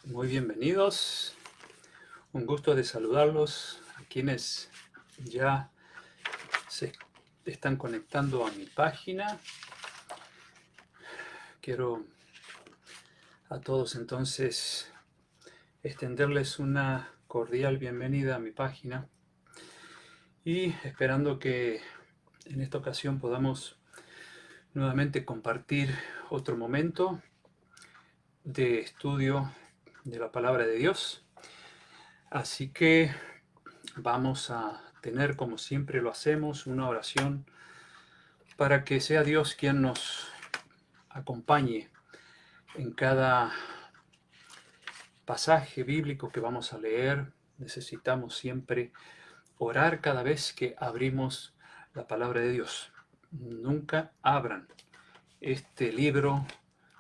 Muy bienvenidos. Un gusto de saludarlos a quienes ya se están conectando a mi página. Quiero a todos entonces extenderles una cordial bienvenida a mi página y esperando que en esta ocasión podamos nuevamente compartir otro momento de estudio de la palabra de Dios. Así que vamos a tener, como siempre lo hacemos, una oración para que sea Dios quien nos acompañe en cada pasaje bíblico que vamos a leer. Necesitamos siempre orar cada vez que abrimos la palabra de Dios. Nunca abran este libro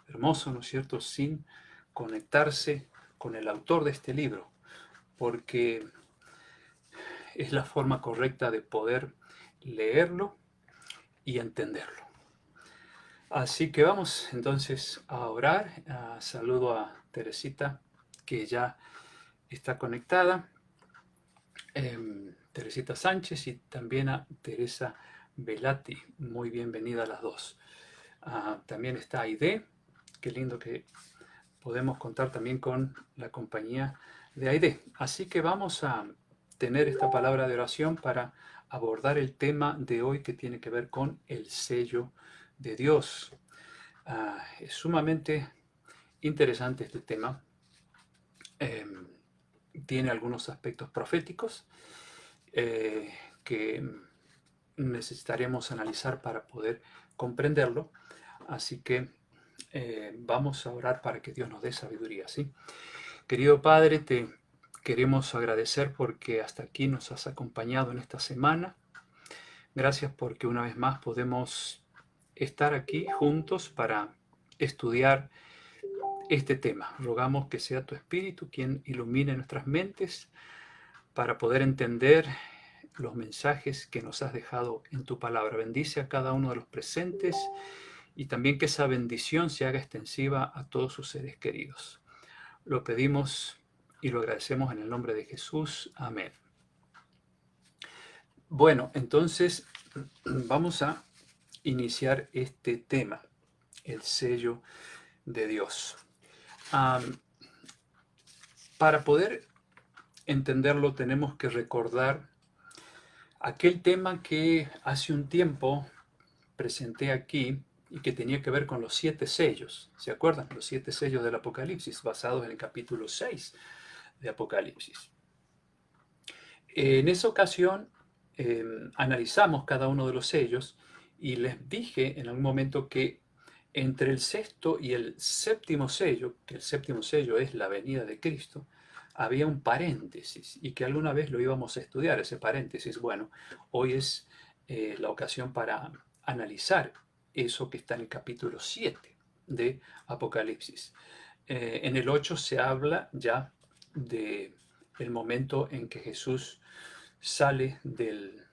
hermoso, ¿no es cierto?, sin conectarse con el autor de este libro, porque es la forma correcta de poder leerlo y entenderlo. Así que vamos entonces a orar. Saludo a Teresita, que ya está conectada, Teresita Sánchez, y también a Teresa Velati. Muy bienvenida a las dos. También está Aide. Qué lindo que podemos contar también con la compañía de Aide. Así que vamos a tener esta palabra de oración para abordar el tema de hoy, que tiene que ver con el sello de Dios. Es sumamente interesante este tema. Tiene algunos aspectos proféticos que necesitaremos analizar para poder comprenderlo. Así que vamos a orar para que Dios nos dé sabiduría, ¿sí? Querido Padre, te queremos agradecer porque hasta aquí nos has acompañado en esta semana. Gracias porque una vez más podemos estar aquí juntos para estudiar este tema. Rogamos que sea tu Espíritu quien ilumine nuestras mentes para poder entender los mensajes que nos has dejado en tu palabra. Bendice a cada uno de los presentes y también que esa bendición se haga extensiva a todos sus seres queridos. Lo pedimos y lo agradecemos en el nombre de Jesús. Amén. Bueno, entonces vamos a iniciar este tema, el sello de Dios. Para poder entenderlo tenemos que recordar aquel tema que hace un tiempo presenté aquí y que tenía que ver con los 7 sellos. ¿Se acuerdan? Los 7 sellos del Apocalipsis, basados en el capítulo 6 de Apocalipsis. En esa ocasión analizamos cada uno de los sellos y les dije en algún momento que entre el sexto y el séptimo sello, que el séptimo sello es la venida de Cristo, había un paréntesis y que alguna vez lo íbamos a estudiar, ese paréntesis. Bueno, hoy es la ocasión para analizar eso que está en el capítulo 7 de Apocalipsis. En el 8 se habla ya de el momento en que Jesús sale del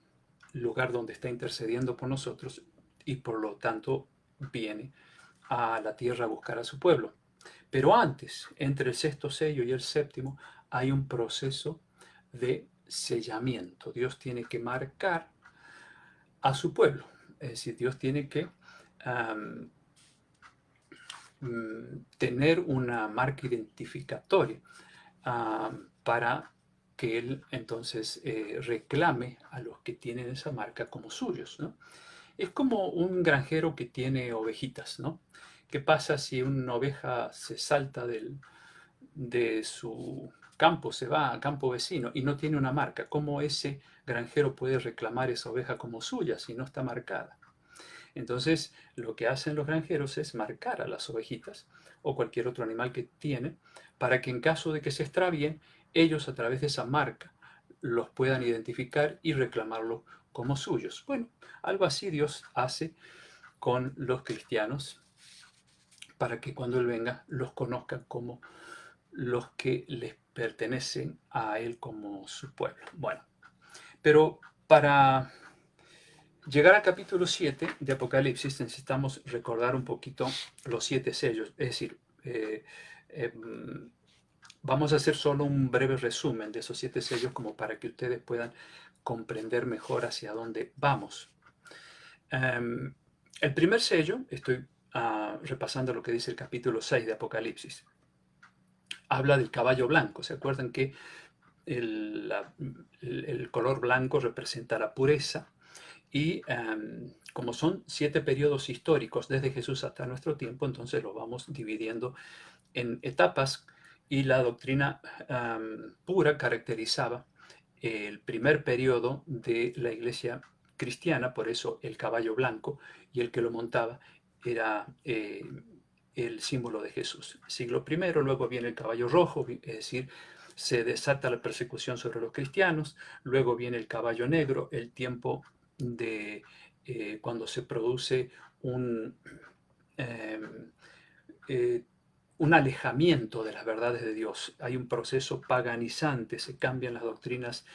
lugar donde está intercediendo por nosotros y por lo tanto viene a la tierra a buscar a su pueblo. Pero antes, entre el sexto sello y el séptimo, hay un proceso de sellamiento. Dios tiene que marcar a su pueblo. Es decir, Dios tiene que tener una marca identificatoria para que Él entonces reclame a los que tienen esa marca como suyos, ¿no? Es como un granjero que tiene ovejitas, ¿no? ¿Qué pasa si una oveja se salta de su campo, se va al campo vecino y no tiene una marca? ¿Cómo ese granjero puede reclamar esa oveja como suya si no está marcada? Entonces, lo que hacen los granjeros es marcar a las ovejitas o cualquier otro animal que tiene para que en caso de que se extravíen, ellos a través de esa marca los puedan identificar y reclamarlo como suyos. Bueno, algo así Dios hace con los cristianos para que cuando Él venga los conozcan como los que les pertenecen a Él como su pueblo. Bueno, pero para llegar al capítulo 7 de Apocalipsis necesitamos recordar un poquito los 7 sellos, es decir, Vamos a hacer solo un breve resumen de esos 7 sellos como para que ustedes puedan comprender mejor hacia dónde vamos. El primer sello, estoy repasando lo que dice el capítulo 6 de Apocalipsis, habla del caballo blanco. ¿Se acuerdan que el color blanco representa la pureza? Y como son 7 periodos históricos desde Jesús hasta nuestro tiempo, entonces los vamos dividiendo en etapas, y la doctrina pura caracterizaba el primer periodo de la iglesia cristiana, por eso el caballo blanco, y el que lo montaba era el símbolo de Jesús. Siglo I, luego viene el caballo rojo, es decir, se desata la persecución sobre los cristianos, luego viene el caballo negro, el tiempo de cuando se produce un, eh, eh, un alejamiento de las verdades de Dios. Hay un proceso paganizante, se cambian las doctrinas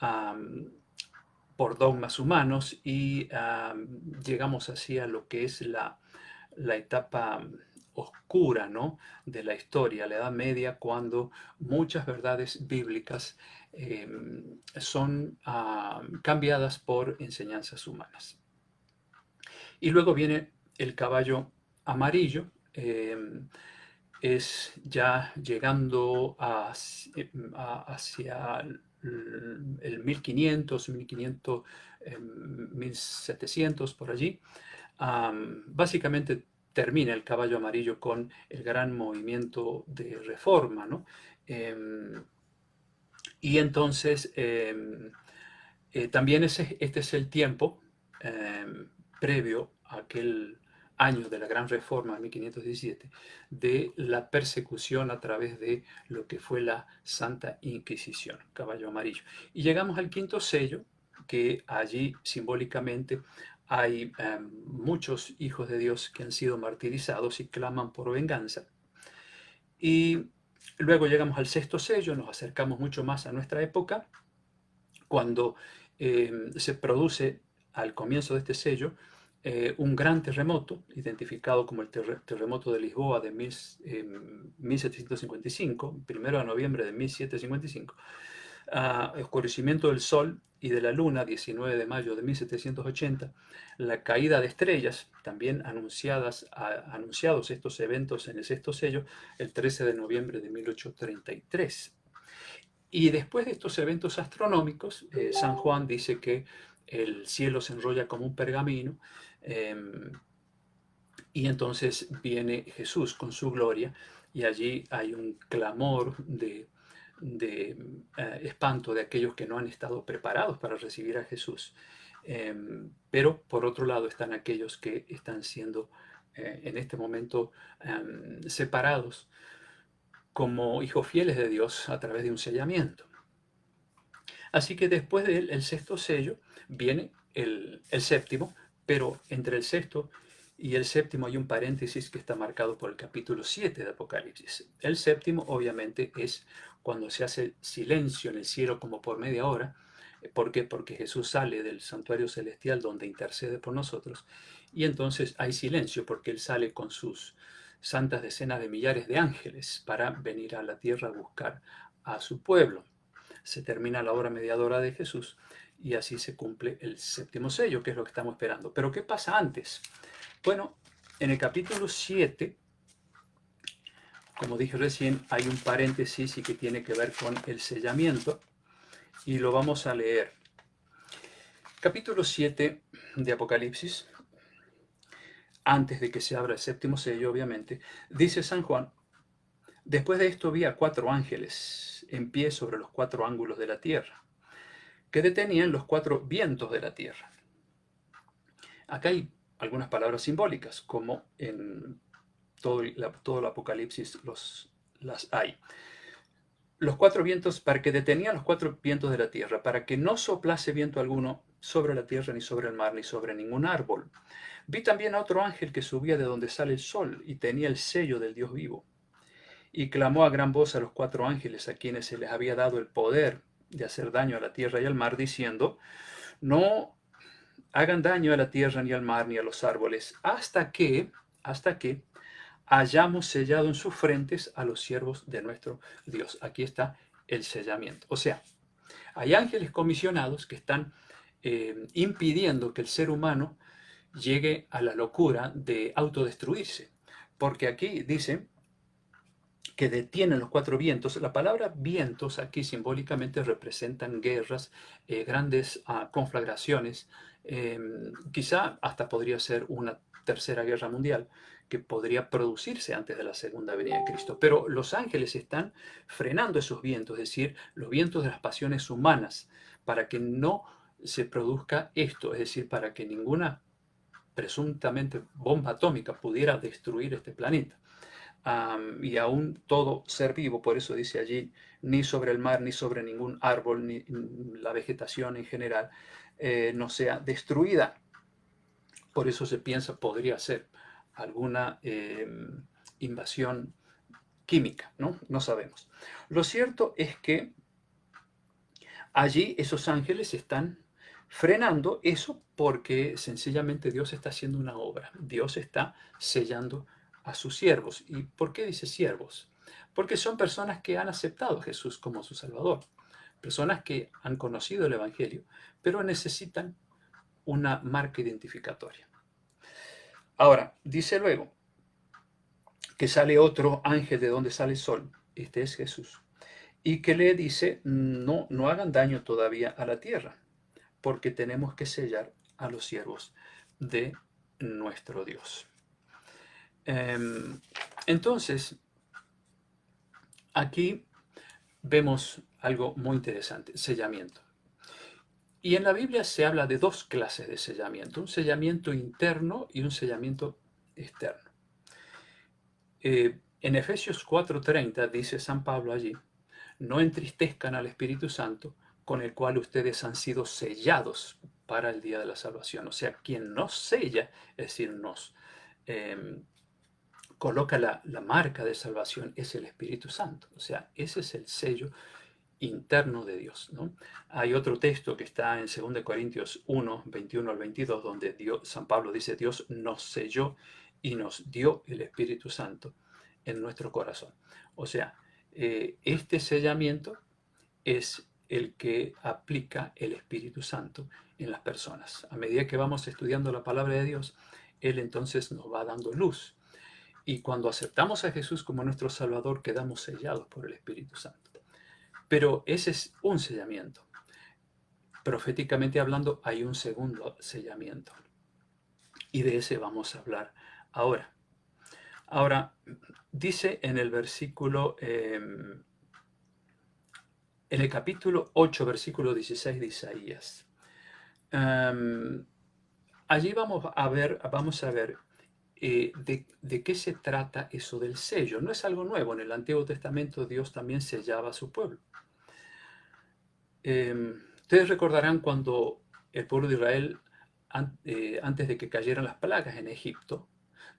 um, por dogmas humanos y llegamos así a lo que es la etapa oscura, ¿no?, de la historia, la Edad Media, cuando muchas verdades bíblicas son cambiadas por enseñanzas humanas. Y luego viene el caballo amarillo, es ya llegando hacia el 1500, 1700, por allí. Básicamente termina el caballo amarillo con el gran movimiento de reforma, ¿no? Y entonces también este es el tiempo previo a aquel año de la Gran Reforma, 1517, de la persecución a través de lo que fue la Santa Inquisición, caballo amarillo. Y llegamos al quinto sello, que allí simbólicamente hay muchos hijos de Dios que han sido martirizados y claman por venganza. Y luego llegamos al sexto sello, nos acercamos mucho más a nuestra época, cuando se produce al comienzo de este sello un gran terremoto, identificado como el terremoto de Lisboa de 1755, 1 de noviembre de 1755, oscurecimiento del Sol y de la Luna, 19 de mayo de 1780, la caída de estrellas, también anunciados estos eventos en el sexto sello, el 13 de noviembre de 1833. Y después de estos eventos astronómicos, San Juan dice que el cielo se enrolla como un pergamino, y entonces viene Jesús con su gloria, y allí hay un clamor de espanto de aquellos que no han estado preparados para recibir a Jesús. Pero por otro lado están aquellos que están siendo en este momento separados como hijos fieles de Dios a través de un sellamiento. Así que después del sexto sello viene el séptimo, pero entre el sexto y el séptimo hay un paréntesis que está marcado por el capítulo 7 de Apocalipsis. El séptimo obviamente es cuando se hace silencio en el cielo como por media hora. ¿Por qué? Porque Jesús sale del santuario celestial donde intercede por nosotros, y entonces hay silencio porque Él sale con sus santas decenas de millares de ángeles para venir a la tierra a buscar a su pueblo. Se termina la obra mediadora de Jesús y así se cumple el séptimo sello, que es lo que estamos esperando. Pero ¿qué pasa antes? Bueno, en el capítulo 7, como dije recién, hay un paréntesis y que tiene que ver con el sellamiento, y lo vamos a leer. Capítulo 7 de Apocalipsis, antes de que se abra el séptimo sello, obviamente, dice San Juan: después de esto vi a 4 ángeles en pie sobre los 4 ángulos de la tierra, que detenían los 4 vientos de la tierra. Acá hay algunas palabras simbólicas, como en todo el Apocalipsis las hay. Los 4 vientos, para que detenían los 4 vientos de la tierra, para que no soplase viento alguno sobre la tierra, ni sobre el mar, ni sobre ningún árbol. Vi también a otro ángel que subía de donde sale el sol, y tenía el sello del Dios vivo. Y clamó a gran voz a los 4 ángeles, a quienes se les había dado el poder de hacer daño a la tierra y al mar, diciendo: no hagan daño a la tierra, ni al mar, ni a los árboles, hasta que hayamos sellado en sus frentes a los siervos de nuestro Dios. Aquí está el sellamiento. O sea, hay ángeles comisionados que están impidiendo que el ser humano llegue a la locura de autodestruirse. Porque aquí dice que detienen los cuatro vientos. La palabra vientos aquí simbólicamente representan guerras, grandes conflagraciones, quizá hasta podría ser una tercera guerra mundial que podría producirse antes de la segunda venida de Cristo. Pero los ángeles están frenando esos vientos, es decir, los vientos de las pasiones humanas, para que no se produzca esto, es decir, para que ninguna presuntamente bomba atómica pudiera destruir este planeta. Y aún todo ser vivo, por eso dice allí, ni sobre el mar, ni sobre ningún árbol, ni la vegetación en general, no sea destruida. Por eso se piensa podría ser alguna invasión química, ¿no? No sabemos. Lo cierto es que allí esos ángeles están frenando eso porque sencillamente Dios está haciendo una obra. Dios está sellando a sus siervos. ¿Y por qué dice siervos? Porque son personas que han aceptado a Jesús como su Salvador. Personas que han conocido el Evangelio, pero necesitan una marca identificatoria. Ahora, dice luego que sale otro ángel de donde sale el sol. Este es Jesús. Y que le dice, no, no hagan daño todavía a la tierra, porque tenemos que sellar a los siervos de nuestro Dios. Entonces, aquí vemos algo muy interesante, sellamiento. Y en la Biblia se habla de dos clases de sellamiento, un sellamiento interno y un sellamiento externo. En Efesios 4:30 dice San Pablo allí, no entristezcan al Espíritu Santo, con el cual ustedes han sido sellados para el día de la salvación. O sea, quien nos sella, es decir, nos coloca la marca de salvación, es el Espíritu Santo. O sea, ese es el sello interno de Dios, ¿no? Hay otro texto que está en 2 Corintios 1, 21 al 22, donde San Pablo dice, Dios nos selló y nos dio el Espíritu Santo en nuestro corazón. O sea, este sellamiento es el que aplica el Espíritu Santo en las personas. A medida que vamos estudiando la palabra de Dios, Él entonces nos va dando luz. Y cuando aceptamos a Jesús como nuestro Salvador, quedamos sellados por el Espíritu Santo. Pero ese es un sellamiento. Proféticamente hablando, hay un segundo sellamiento. Y de ese vamos a hablar ahora. Ahora, dice en el versículo, en el capítulo 8, versículo 16 de Isaías. Allí vamos a ver de qué se trata eso del sello. No es algo nuevo. En el Antiguo Testamento Dios también sellaba a su pueblo. Ustedes recordarán cuando el pueblo de Israel, antes de que cayeran las plagas en Egipto,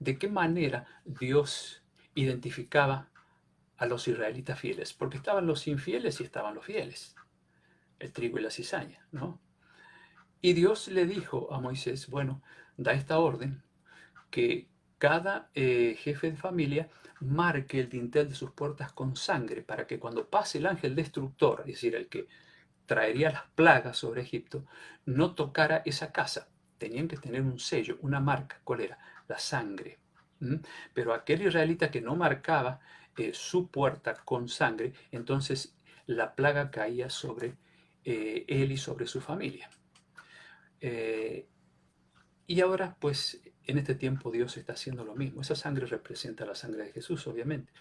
de qué manera Dios identificaba a los israelitas fieles, porque estaban los infieles y estaban los fieles, el trigo y la cizaña, ¿no? Y Dios le dijo a Moisés, bueno, da esta orden, que cada jefe de familia marque el dintel de sus puertas con sangre, para que cuando pase el ángel destructor, es decir, el que traería las plagas sobre Egipto, no tocara esa casa. Tenían que tener un sello, una marca. ¿Cuál era? La sangre. Pero aquel israelita que no marcaba su puerta con sangre, entonces la plaga caía sobre él y sobre su familia. Y ahora, pues, en este tiempo Dios está haciendo lo mismo. Esa sangre representa la sangre de Jesús, obviamente.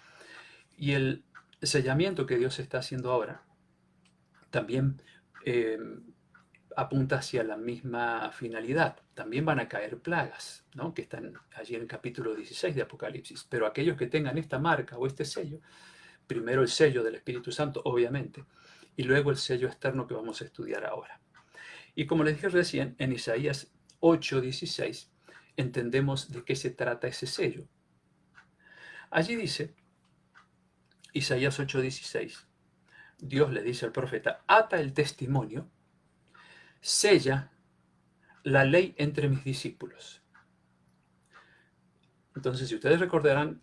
Y el sellamiento que Dios está haciendo ahora también apunta hacia la misma finalidad. También van a caer plagas, ¿no? Que están allí en el capítulo 16 de Apocalipsis. Pero aquellos que tengan esta marca o este sello, primero el sello del Espíritu Santo, obviamente, y luego el sello externo que vamos a estudiar ahora. Y como les dije recién, en Isaías 8:16 entendemos de qué se trata ese sello. Allí dice, Isaías 8:16, Dios le dice al profeta, ata el testimonio, sella la ley entre mis discípulos. Entonces, si ustedes recordarán,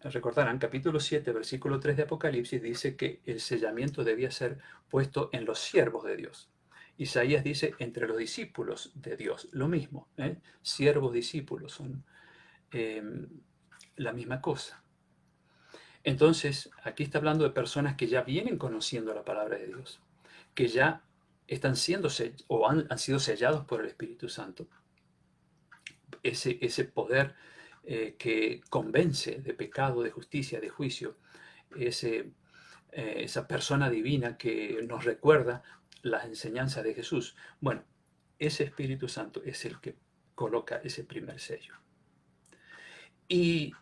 capítulo 7, versículo 3 de Apocalipsis dice que el sellamiento debía ser puesto en los siervos de Dios. Isaías dice entre los discípulos de Dios, lo mismo, siervos, discípulos, son eh, la misma cosa. Entonces, aquí está hablando de personas que ya vienen conociendo la palabra de Dios, que ya están siendo o han sido sellados por el Espíritu Santo. Ese poder que convence de pecado, de justicia, de juicio, esa persona divina que nos recuerda las enseñanzas de Jesús. Bueno, ese Espíritu Santo es el que coloca ese primer sello. Y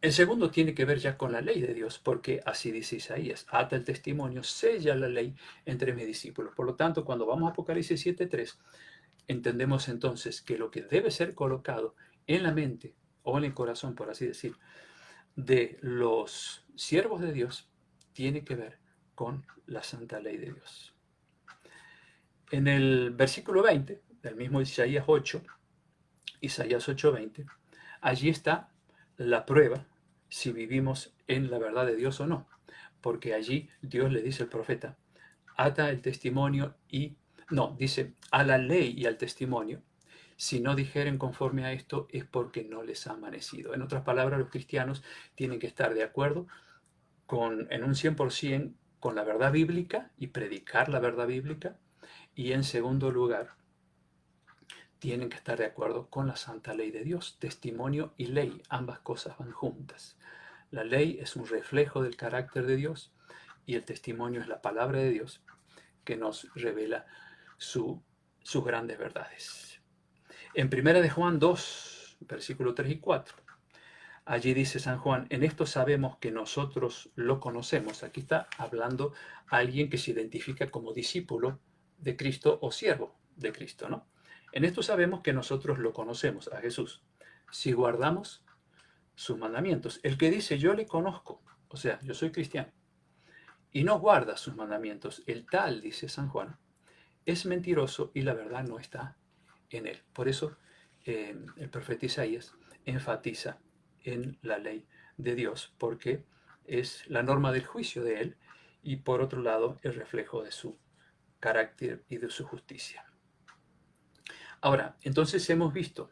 el segundo tiene que ver ya con la ley de Dios, porque así dice Isaías, ata el testimonio, sella la ley entre mis discípulos. Por lo tanto, cuando vamos a Apocalipsis 7:3, entendemos entonces que lo que debe ser colocado en la mente o en el corazón, por así decir, de los siervos de Dios, tiene que ver con la santa ley de Dios. En el versículo 20 del mismo Isaías 8:20, allí está la prueba si vivimos en la verdad de Dios o no, porque allí Dios le dice al profeta, ata el testimonio dice, a la ley y al testimonio, si no dijeren conforme a esto es porque no les ha amanecido. En otras palabras, los cristianos tienen que estar de acuerdo en un 100% con la verdad bíblica y predicar la verdad bíblica, y en segundo lugar, tienen que estar de acuerdo con la santa ley de Dios. Testimonio y ley, ambas cosas van juntas. La ley es un reflejo del carácter de Dios y el testimonio es la palabra de Dios que nos revela sus grandes verdades. En 1 de Juan 2, versículos 3 y 4, allí dice San Juan, en esto sabemos que nosotros lo conocemos. Aquí está hablando alguien que se identifica como discípulo de Cristo o siervo de Cristo, ¿no? En esto sabemos que nosotros lo conocemos, a Jesús, si guardamos sus mandamientos. El que dice yo le conozco, o sea, yo soy cristiano, y no guarda sus mandamientos, el tal, dice San Juan, es mentiroso y la verdad no está en él. Por eso el profeta Isaías enfatiza en la ley de Dios, porque es la norma del juicio de él y por otro lado el reflejo de su carácter y de su justicia. Ahora, entonces hemos visto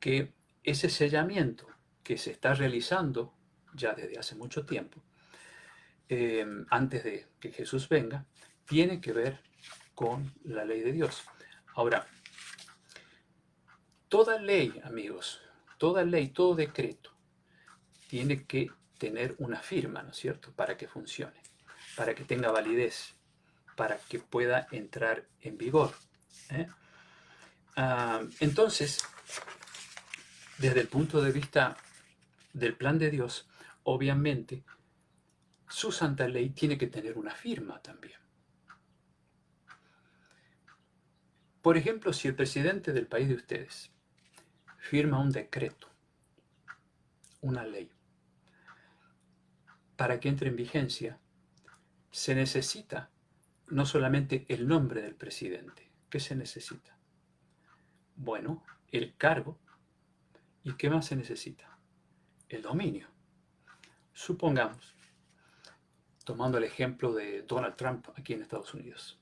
que ese sellamiento que se está realizando ya desde hace mucho tiempo, antes de que Jesús venga, tiene que ver con la ley de Dios. Ahora, toda ley, amigos, toda ley, todo decreto, tiene que tener una firma, ¿no es cierto?, para que funcione, para que tenga validez, para que pueda entrar en vigor. Entonces, desde el punto de vista del plan de Dios, obviamente, su santa ley tiene que tener una firma también. Por ejemplo, si el presidente del país de ustedes firma un decreto, una ley, para que entre en vigencia, se necesita no solamente el nombre del presidente. ¿Qué se necesita? Bueno, el cargo. ¿Y qué más se necesita? El dominio. Supongamos, tomando el ejemplo de Donald Trump aquí en Estados Unidos.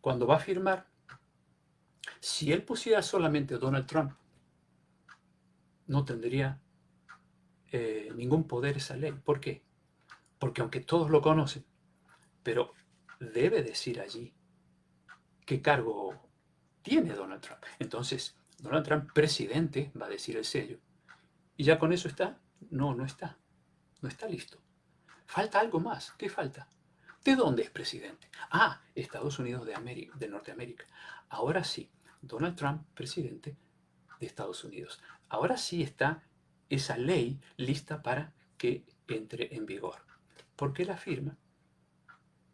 Cuando va a firmar, si él pusiera solamente Donald Trump, no tendría ningún poder esa ley. ¿Por qué? Porque aunque todos lo conocen, pero debe decir allí qué cargo tiene Donald Trump. Entonces, Donald Trump, presidente, va a decir el sello. ¿Y ya con eso está? No, no está. No está listo. Falta algo más. ¿Qué falta? ¿De dónde es presidente? Ah, Estados Unidos de Norteamérica. Ahora sí, Donald Trump, presidente de Estados Unidos. Ahora sí está esa ley lista para que entre en vigor. Porque la firma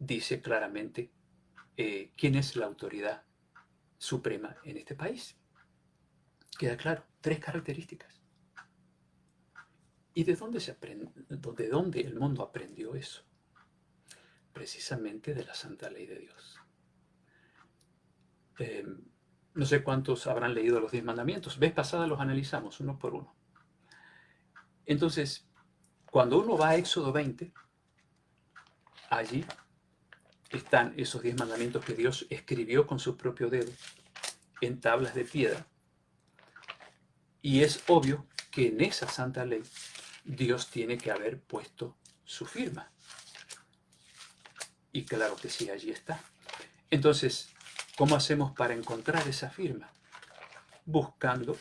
dice claramente quién es la autoridad suprema en este país. Queda claro, 3 características. ¿Y de dónde el mundo aprendió eso? Precisamente de la santa ley de Dios. No sé cuántos habrán leído los 10 mandamientos. Vez pasada los analizamos uno por uno. Entonces, cuando uno va a Éxodo 20, allí están esos 10 mandamientos que Dios escribió con su propio dedo en tablas de piedra. Y es obvio que en esa santa ley Dios tiene que haber puesto su firma. Y claro que sí, allí está. Entonces, ¿cómo hacemos para encontrar esa firma? Buscando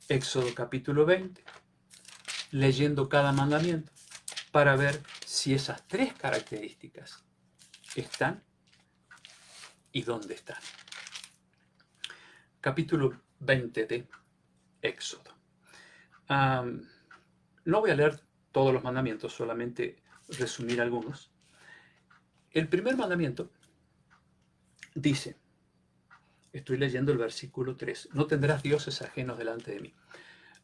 Éxodo capítulo 20, leyendo cada mandamiento para ver si esas 3 características están y dónde están. Capítulo 20 de Éxodo. No voy a leer todos los mandamientos, solamente resumir algunos. El primer mandamiento dice, estoy leyendo el versículo 3, no tendrás dioses ajenos delante de mí.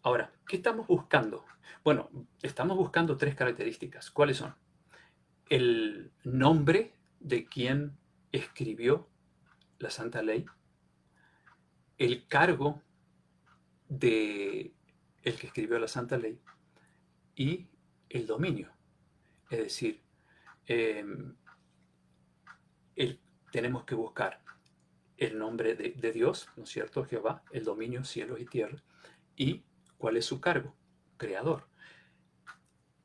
Ahora, ¿qué estamos buscando? Bueno, estamos buscando 3 características. ¿Cuáles son? El nombre de quien escribió la Santa Ley, el cargo de el que escribió la Santa Ley y el dominio. Es decir, tenemos que buscar el nombre de Dios, ¿no es cierto? Jehová, el dominio, cielos y tierra, y cuál es su cargo, creador.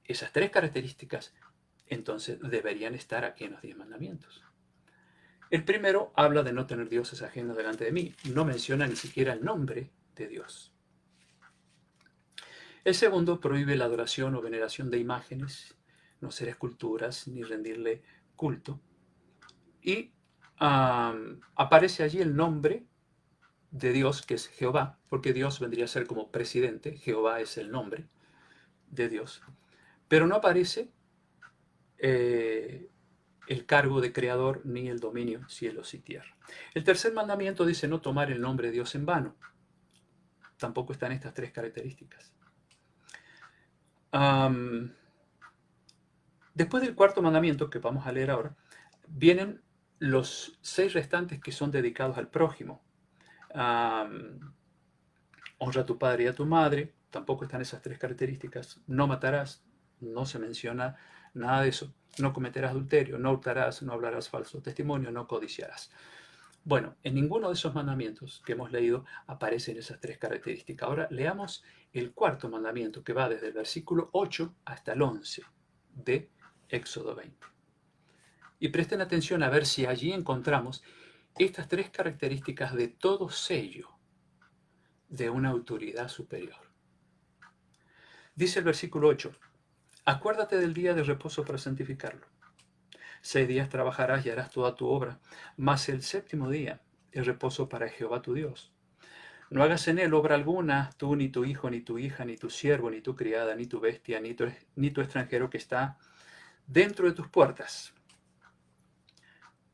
Esas 3 características, entonces, deberían estar aquí en los 10 mandamientos. El primero habla de no tener dioses ajenos delante de mí. No menciona ni siquiera el nombre de Dios. El segundo prohíbe la adoración o veneración de imágenes, no hacer esculturas ni rendirle culto. Y aparece allí el nombre de Dios, que es Jehová, porque Dios vendría a ser como presidente. Jehová es el nombre de Dios. Pero no aparece el cargo de creador ni el dominio, cielos y tierra. El tercer mandamiento dice no tomar el nombre de Dios en vano. Tampoco están estas 3 características. Después del cuarto mandamiento, que vamos a leer ahora, vienen los 6 restantes que son dedicados al prójimo. Honra a tu padre y a tu madre, tampoco están esas 3 características. No matarás, no se menciona nada de eso. No cometerás adulterio, no hurtarás, no hablarás falso testimonio, no codiciarás. Bueno, en ninguno de esos mandamientos que hemos leído aparecen esas 3 características. Ahora leamos el cuarto mandamiento, que va desde el versículo 8 hasta el 11 de Éxodo 20. Y presten atención a ver si allí encontramos estas 3 características de todo sello de una autoridad superior. Dice el versículo 8, acuérdate del día de reposo para santificarlo. 6 días trabajarás y harás toda tu obra, mas el séptimo día es reposo para Jehová tu Dios. No hagas en él obra alguna, tú, ni tu hijo, ni tu hija, ni tu siervo, ni tu criada, ni tu bestia, ni tu extranjero que está dentro de tus puertas.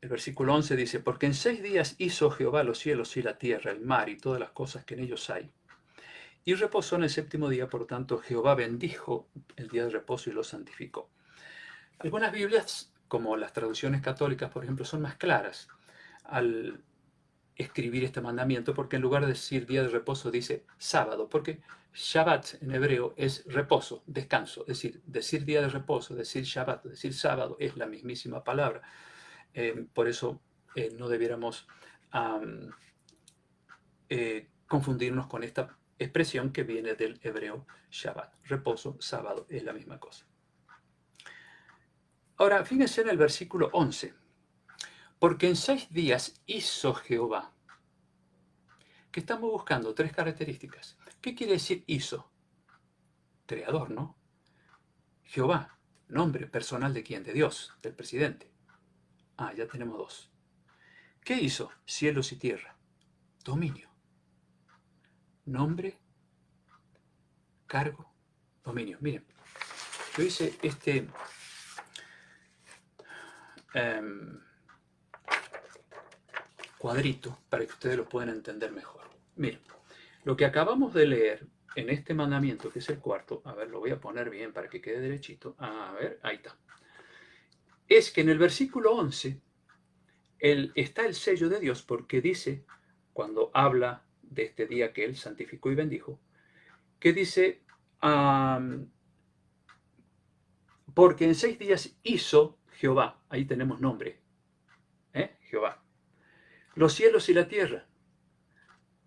El versículo 11 dice, porque en 6 días hizo Jehová los cielos y la tierra, el mar y todas las cosas que en ellos hay. Y reposó en el séptimo día, por tanto Jehová bendijo el día de reposo y lo santificó. Algunas Biblias, como las traducciones católicas, por ejemplo, son más claras al escribir este mandamiento, porque en lugar de decir día de reposo dice sábado, porque Shabbat en hebreo es reposo, descanso. Es decir día de reposo, decir Shabbat, decir sábado es la mismísima palabra. Por eso no debiéramos confundirnos con esta expresión que viene del hebreo Shabbat. Reposo, sábado, es la misma cosa. Ahora, fíjense en el versículo 11. Porque en 6 días hizo Jehová. ¿Qué estamos buscando? 3 características. ¿Qué quiere decir hizo? Creador, ¿no? Jehová, nombre personal de quién? De Dios, del presidente. Ah, ya tenemos 2. ¿Qué hizo? Cielos y tierra. Dominio. Nombre, cargo, dominio. Miren, yo hice este cuadrito para que ustedes lo puedan entender mejor. Miren, lo que acabamos de leer en este mandamiento, que es el cuarto, a ver, lo voy a poner bien para que quede derechito. A ver, ahí está. Es que en el versículo 11 está el sello de Dios, porque dice, cuando habla de este día que Él santificó y bendijo, que dice, Am, porque en 6 días hizo Jehová, ahí tenemos nombre, Jehová, los cielos y la tierra.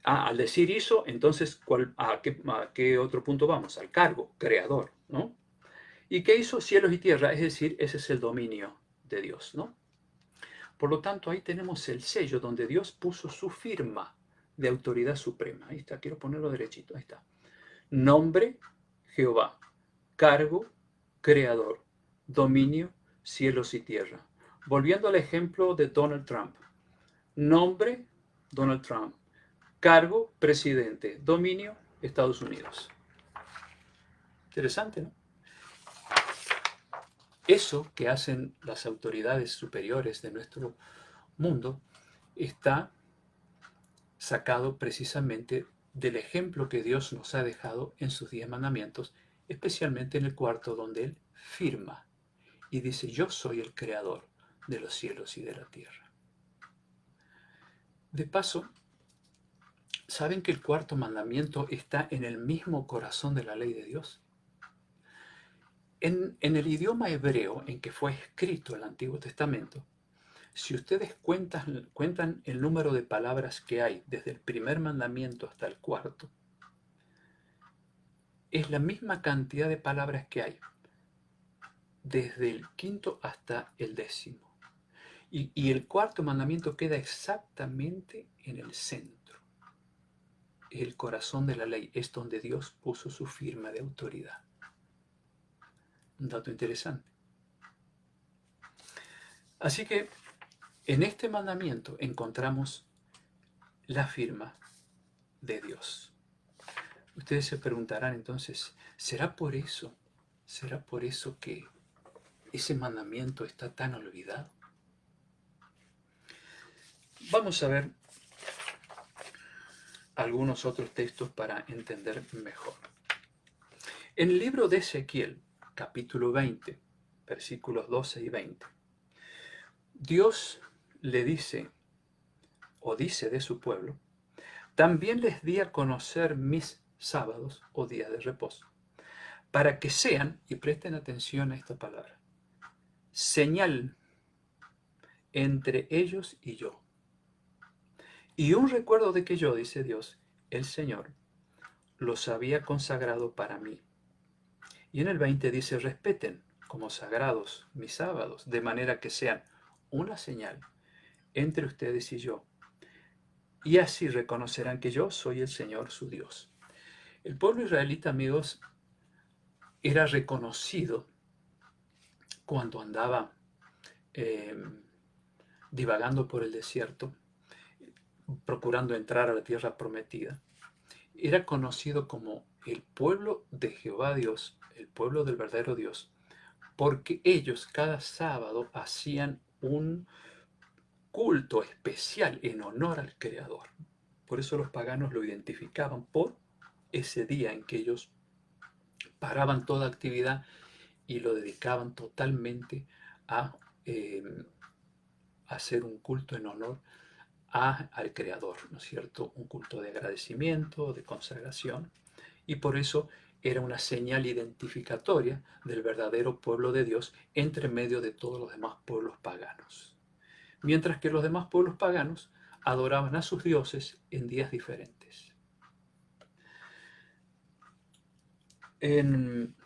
Al decir hizo, entonces, a qué otro punto vamos? Al cargo, creador, ¿no? ¿Y qué hizo cielos y tierra? Es decir, ese es el dominio de Dios, ¿no? Por lo tanto, ahí tenemos el sello donde Dios puso su firma de autoridad suprema. Ahí está, quiero ponerlo derechito, ahí está. Nombre, Jehová. Cargo, creador. Dominio, cielos y tierra. Volviendo al ejemplo de Donald Trump. Nombre, Donald Trump. Cargo, presidente. Dominio, Estados Unidos. Interesante, ¿no? Eso que hacen las autoridades superiores de nuestro mundo está sacado precisamente del ejemplo que Dios nos ha dejado en sus 10 mandamientos, especialmente en el cuarto donde Él firma y dice, yo soy el creador de los cielos y de la tierra. De paso, ¿saben que el cuarto mandamiento está en el mismo corazón de la ley de Dios? En el idioma hebreo en que fue escrito el Antiguo Testamento, si ustedes cuentan el número de palabras que hay desde el primer mandamiento hasta el cuarto, es la misma cantidad de palabras que hay desde el quinto hasta el 10º. Y el cuarto mandamiento queda exactamente en el centro. Es el corazón de la ley, es donde Dios puso su firma de autoridad. Un dato interesante. Así que en este mandamiento encontramos la firma de Dios. Ustedes se preguntarán entonces, ¿será por eso que ese mandamiento está tan olvidado? Vamos a ver algunos otros textos para entender mejor. En el libro de Ezequiel, capítulo 20, versículos 12 y 20, Dios le dice, o dice de su pueblo, también les di a conocer mis sábados o días de reposo, para que sean, y presten atención a esta palabra, señal entre ellos y yo. Y un recuerdo de que yo, dice Dios, el Señor, los había consagrado para mí. Y en el 20 dice, respeten como sagrados mis sábados, de manera que sean una señal entre ustedes y yo. Y así reconocerán que yo soy el Señor su Dios. El pueblo israelita, amigos, era reconocido cuando andaba divagando por el desierto, procurando entrar a la tierra prometida. Era conocido como el pueblo de Jehová Dios, el pueblo del verdadero Dios, porque ellos cada sábado hacían un culto especial en honor al Creador. Por eso los paganos lo identificaban por ese día en que ellos paraban toda actividad y lo dedicaban totalmente a hacer un culto en honor al Creador, ¿no es cierto? Un culto de agradecimiento, de consagración, y por eso era una señal identificatoria del verdadero pueblo de Dios entre medio de todos los demás pueblos paganos. Mientras que los demás pueblos paganos adoraban a sus dioses en días diferentes. En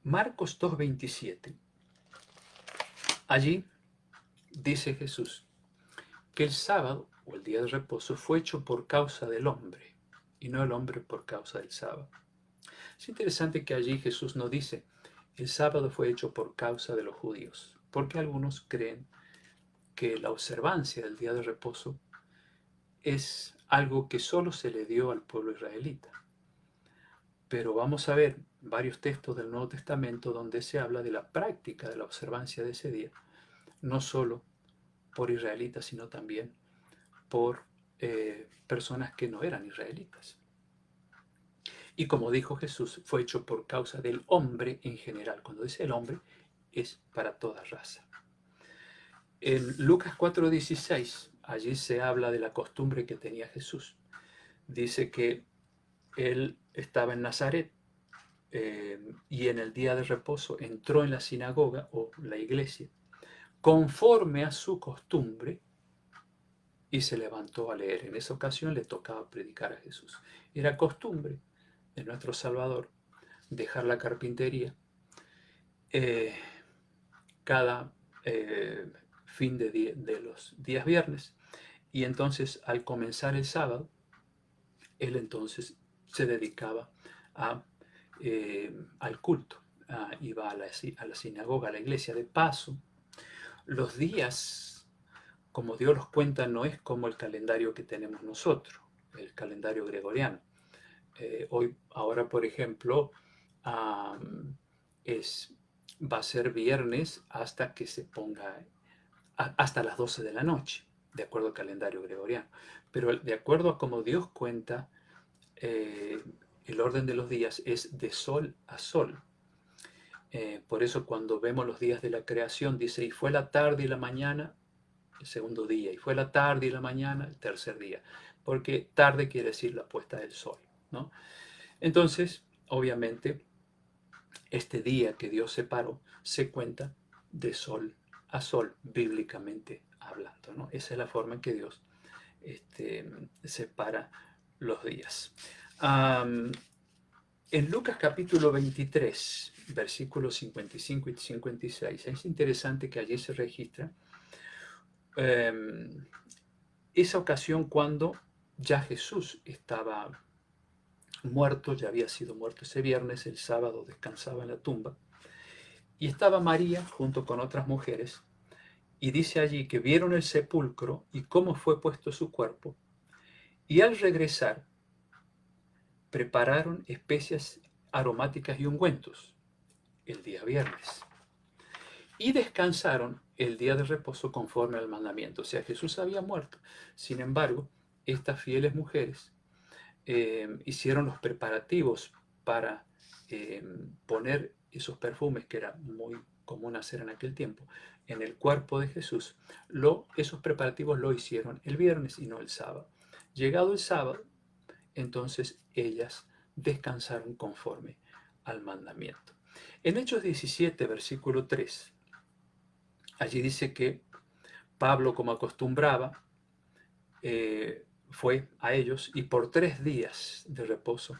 Marcos 2:27, allí dice Jesús que el sábado o el día de reposo fue hecho por causa del hombre y no el hombre por causa del sábado. Es interesante que allí Jesús no dice el sábado fue hecho por causa de los judíos, porque algunos creen que la observancia del día de reposo es algo que solo se le dio al pueblo israelita. Pero vamos a ver varios textos del Nuevo Testamento donde se habla de la práctica de la observancia de ese día, no solo por israelitas, sino también por personas que no eran israelitas. Y como dijo Jesús, fue hecho por causa del hombre en general. Cuando dice el hombre, es para toda raza. En Lucas 4:16, allí se habla de la costumbre que tenía Jesús. Dice que él estaba en Nazaret y en el día de reposo entró en la sinagoga o la iglesia, conforme a su costumbre, y se levantó a leer. En esa ocasión le tocaba predicar a Jesús. Era costumbre de nuestro Salvador dejar la carpintería eh, cada fin de los días viernes, y entonces al comenzar el sábado, él entonces se dedicaba a, al culto. Iba a la sinagoga, a la iglesia. De paso, los días, como Dios los cuenta, no es como el calendario que tenemos nosotros, el calendario gregoriano. Ahora, por ejemplo, es, va a ser viernes hasta que se ponga, hasta las 12 de la noche, de acuerdo al calendario gregoriano. Pero de acuerdo a como Dios cuenta, eh, el orden de los días es de sol a sol. Por eso cuando vemos los días de la creación, dice, y fue la tarde y la mañana, el segundo día, y fue la tarde y la mañana, el tercer día, porque tarde quiere decir la puesta del sol, ¿no? Entonces, obviamente, este día que Dios separó se cuenta de sol a sol, bíblicamente hablando, ¿no? Esa es la forma en que Dios separa los días. En Lucas capítulo 23, versículos 55 y 56, es interesante que allí se registra esa ocasión cuando ya Jesús estaba muerto, ya había sido muerto ese viernes, el sábado descansaba en la tumba, y estaba María junto con otras mujeres, y dice allí que vieron el sepulcro y cómo fue puesto su cuerpo, y al regresar prepararon especias aromáticas y ungüentos el día viernes, y descansaron el día de reposo conforme al mandamiento. O sea, Jesús había muerto. Sin embargo, estas fieles mujeres hicieron los preparativos para poner esos perfumes, que era muy común hacer en aquel tiempo, en el cuerpo de Jesús. Esos preparativos lo hicieron el viernes y no el sábado. Llegado el sábado, entonces ellas descansaron conforme al mandamiento. En Hechos 17, versículo 3, allí dice que Pablo, como acostumbraba, fue a ellos y por 3 días de reposo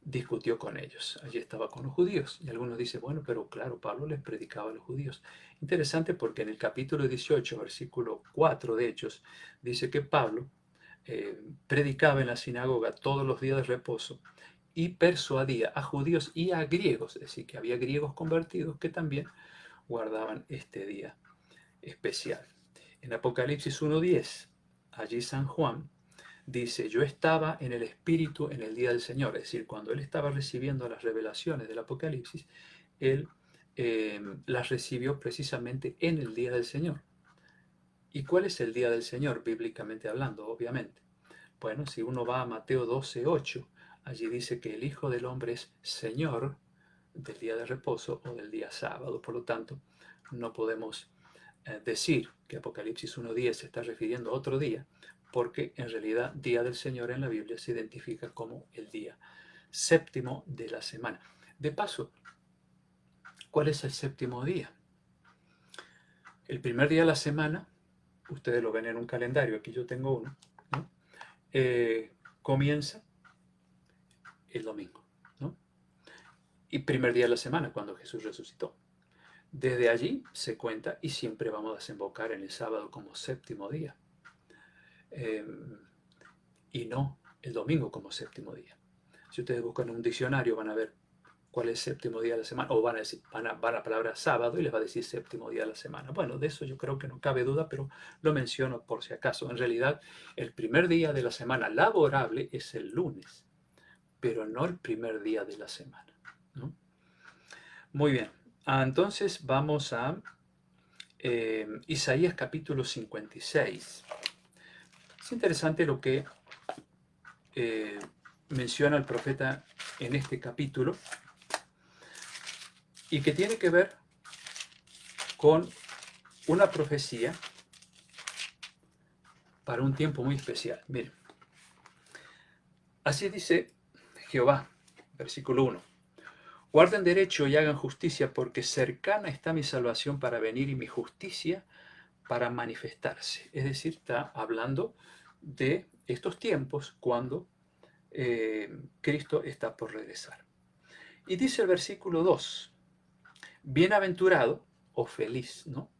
discutió con ellos. Allí estaba con los judíos. Y algunos dicen, bueno, pero claro, Pablo les predicaba a los judíos. Interesante porque en el capítulo 18, versículo 4 de Hechos, dice que Pablo predicaba en la sinagoga todos los días de reposo y persuadía a judíos y a griegos, es decir, que había griegos convertidos que también guardaban este día especial. En Apocalipsis 1:10, allí San Juan dice, yo estaba en el Espíritu en el día del Señor, es decir, cuando él estaba recibiendo las revelaciones del Apocalipsis, él las recibió precisamente en el día del Señor. ¿Y cuál es el día del Señor, bíblicamente hablando, obviamente? Bueno, si uno va a Mateo 12:8, allí dice que el Hijo del Hombre es Señor del día de reposo o del día sábado. Por lo tanto, no podemos decir que Apocalipsis 1:10 se está refiriendo a otro día, porque en realidad día del Señor en la Biblia se identifica como el día séptimo de la semana. De paso, ¿cuál es el séptimo día? El primer día de la semana, ustedes lo ven en un calendario, aquí yo tengo uno, ¿no? Comienza el domingo, ¿no? Y primer día de la semana, cuando Jesús resucitó. Desde allí se cuenta y siempre vamos a desembocar en el sábado como séptimo día. Y no el domingo como séptimo día. Si ustedes buscan en un diccionario van a ver cuál es el séptimo día de la semana, o van a la palabra sábado y les va a decir séptimo día de la semana. Bueno, de eso yo creo que no cabe duda, pero lo menciono por si acaso. En realidad, el primer día de la semana laborable es el lunes, pero no el primer día de la semana, ¿no? Muy bien, entonces vamos a Isaías capítulo 56. Es interesante lo que menciona el profeta en este capítulo y que tiene que ver con una profecía para un tiempo muy especial. Miren, así dice Jehová, versículo 1. Guarden derecho y hagan justicia, porque cercana está mi salvación para venir y mi justicia para manifestarse. Es decir, está hablando de estos tiempos cuando Cristo está por regresar. Y dice el versículo 2, bienaventurado o feliz, ¿no?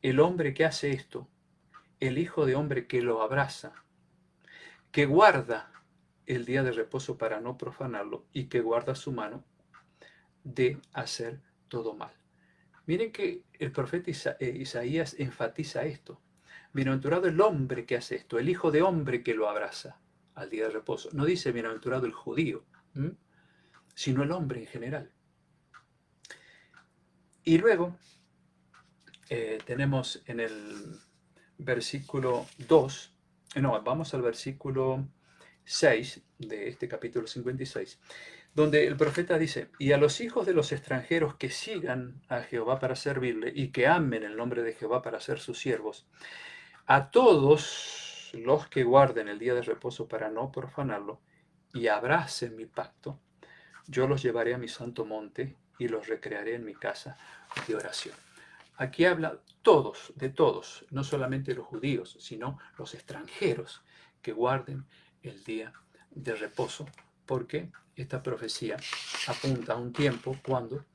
El hombre que hace esto, el hijo de hombre que lo abraza, que guarda el día de reposo para no profanarlo y que guarda su mano de hacer todo mal. Miren que el profeta Isaías enfatiza esto. Bienaventurado el hombre que hace esto, el hijo de hombre que lo abraza al día de reposo. No dice bienaventurado el judío, sino el hombre en general. Y luego tenemos en el versículo 2, vamos al versículo 6 de este capítulo 56, donde el profeta dice, y a los hijos de los extranjeros que sigan a Jehová para servirle y que amen el nombre de Jehová para ser sus siervos, a todos los que guarden el día de reposo para no profanarlo y abracen mi pacto, yo los llevaré a mi santo monte y los recrearé en mi casa de oración. Aquí habla todos, de todos, no solamente los judíos, sino los extranjeros que guarden el día de reposo, porque esta profecía apunta a un tiempo cuando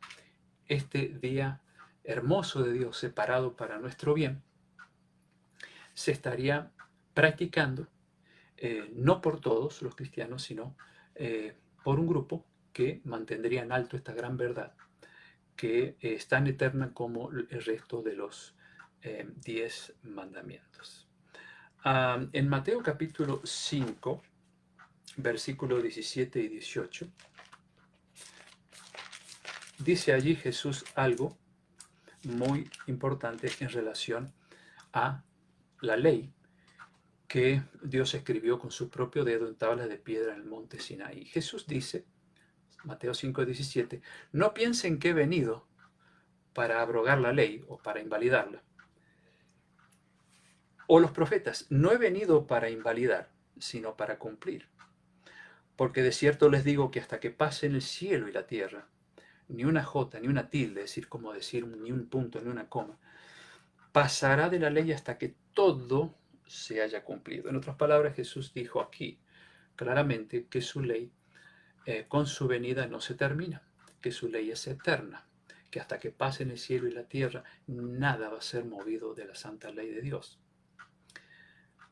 este día hermoso de Dios, separado para nuestro bien, se estaría practicando, no por todos los cristianos, sino por un grupo que mantendría en alto esta gran verdad, que es tan eterna como el resto de los 10 mandamientos. En Mateo capítulo 5, versículos 17 y 18, dice allí Jesús algo muy importante en relación a la ley que Dios escribió con su propio dedo en tablas de piedra en el monte Sinaí. Jesús dice, Mateo 5:17, no piensen que he venido para abrogar la ley o para invalidarla. O los profetas, no he venido para invalidar, sino para cumplir. Porque de cierto les digo que hasta que pasen el cielo y la tierra, ni una jota, ni una tilde, es decir, como decir ni un punto, ni una coma, pasará de la ley hasta que todo se haya cumplido. En otras palabras, Jesús dijo aquí claramente que su ley con su venida no se termina, que su ley es eterna, que hasta que pasen el cielo y la tierra, nada va a ser movido de la santa ley de Dios.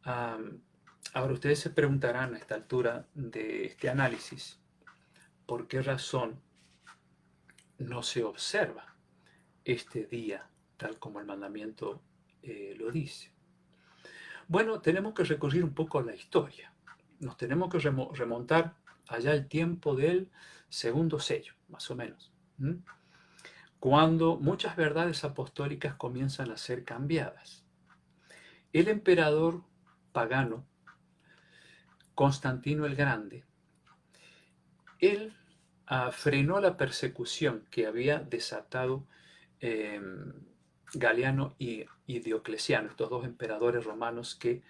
Ahora ustedes se preguntarán a esta altura de este análisis, ¿por qué razón no se observa este día tal como el mandamiento lo dice? Bueno, tenemos que recurrir un poco a la historia. Nos tenemos que remontar allá el tiempo del segundo sello, más o menos, cuando muchas verdades apostólicas comienzan a ser cambiadas. El emperador pagano Constantino el Grande, él frenó la persecución que había desatado Galiano y Diocleciano, estos dos emperadores romanos que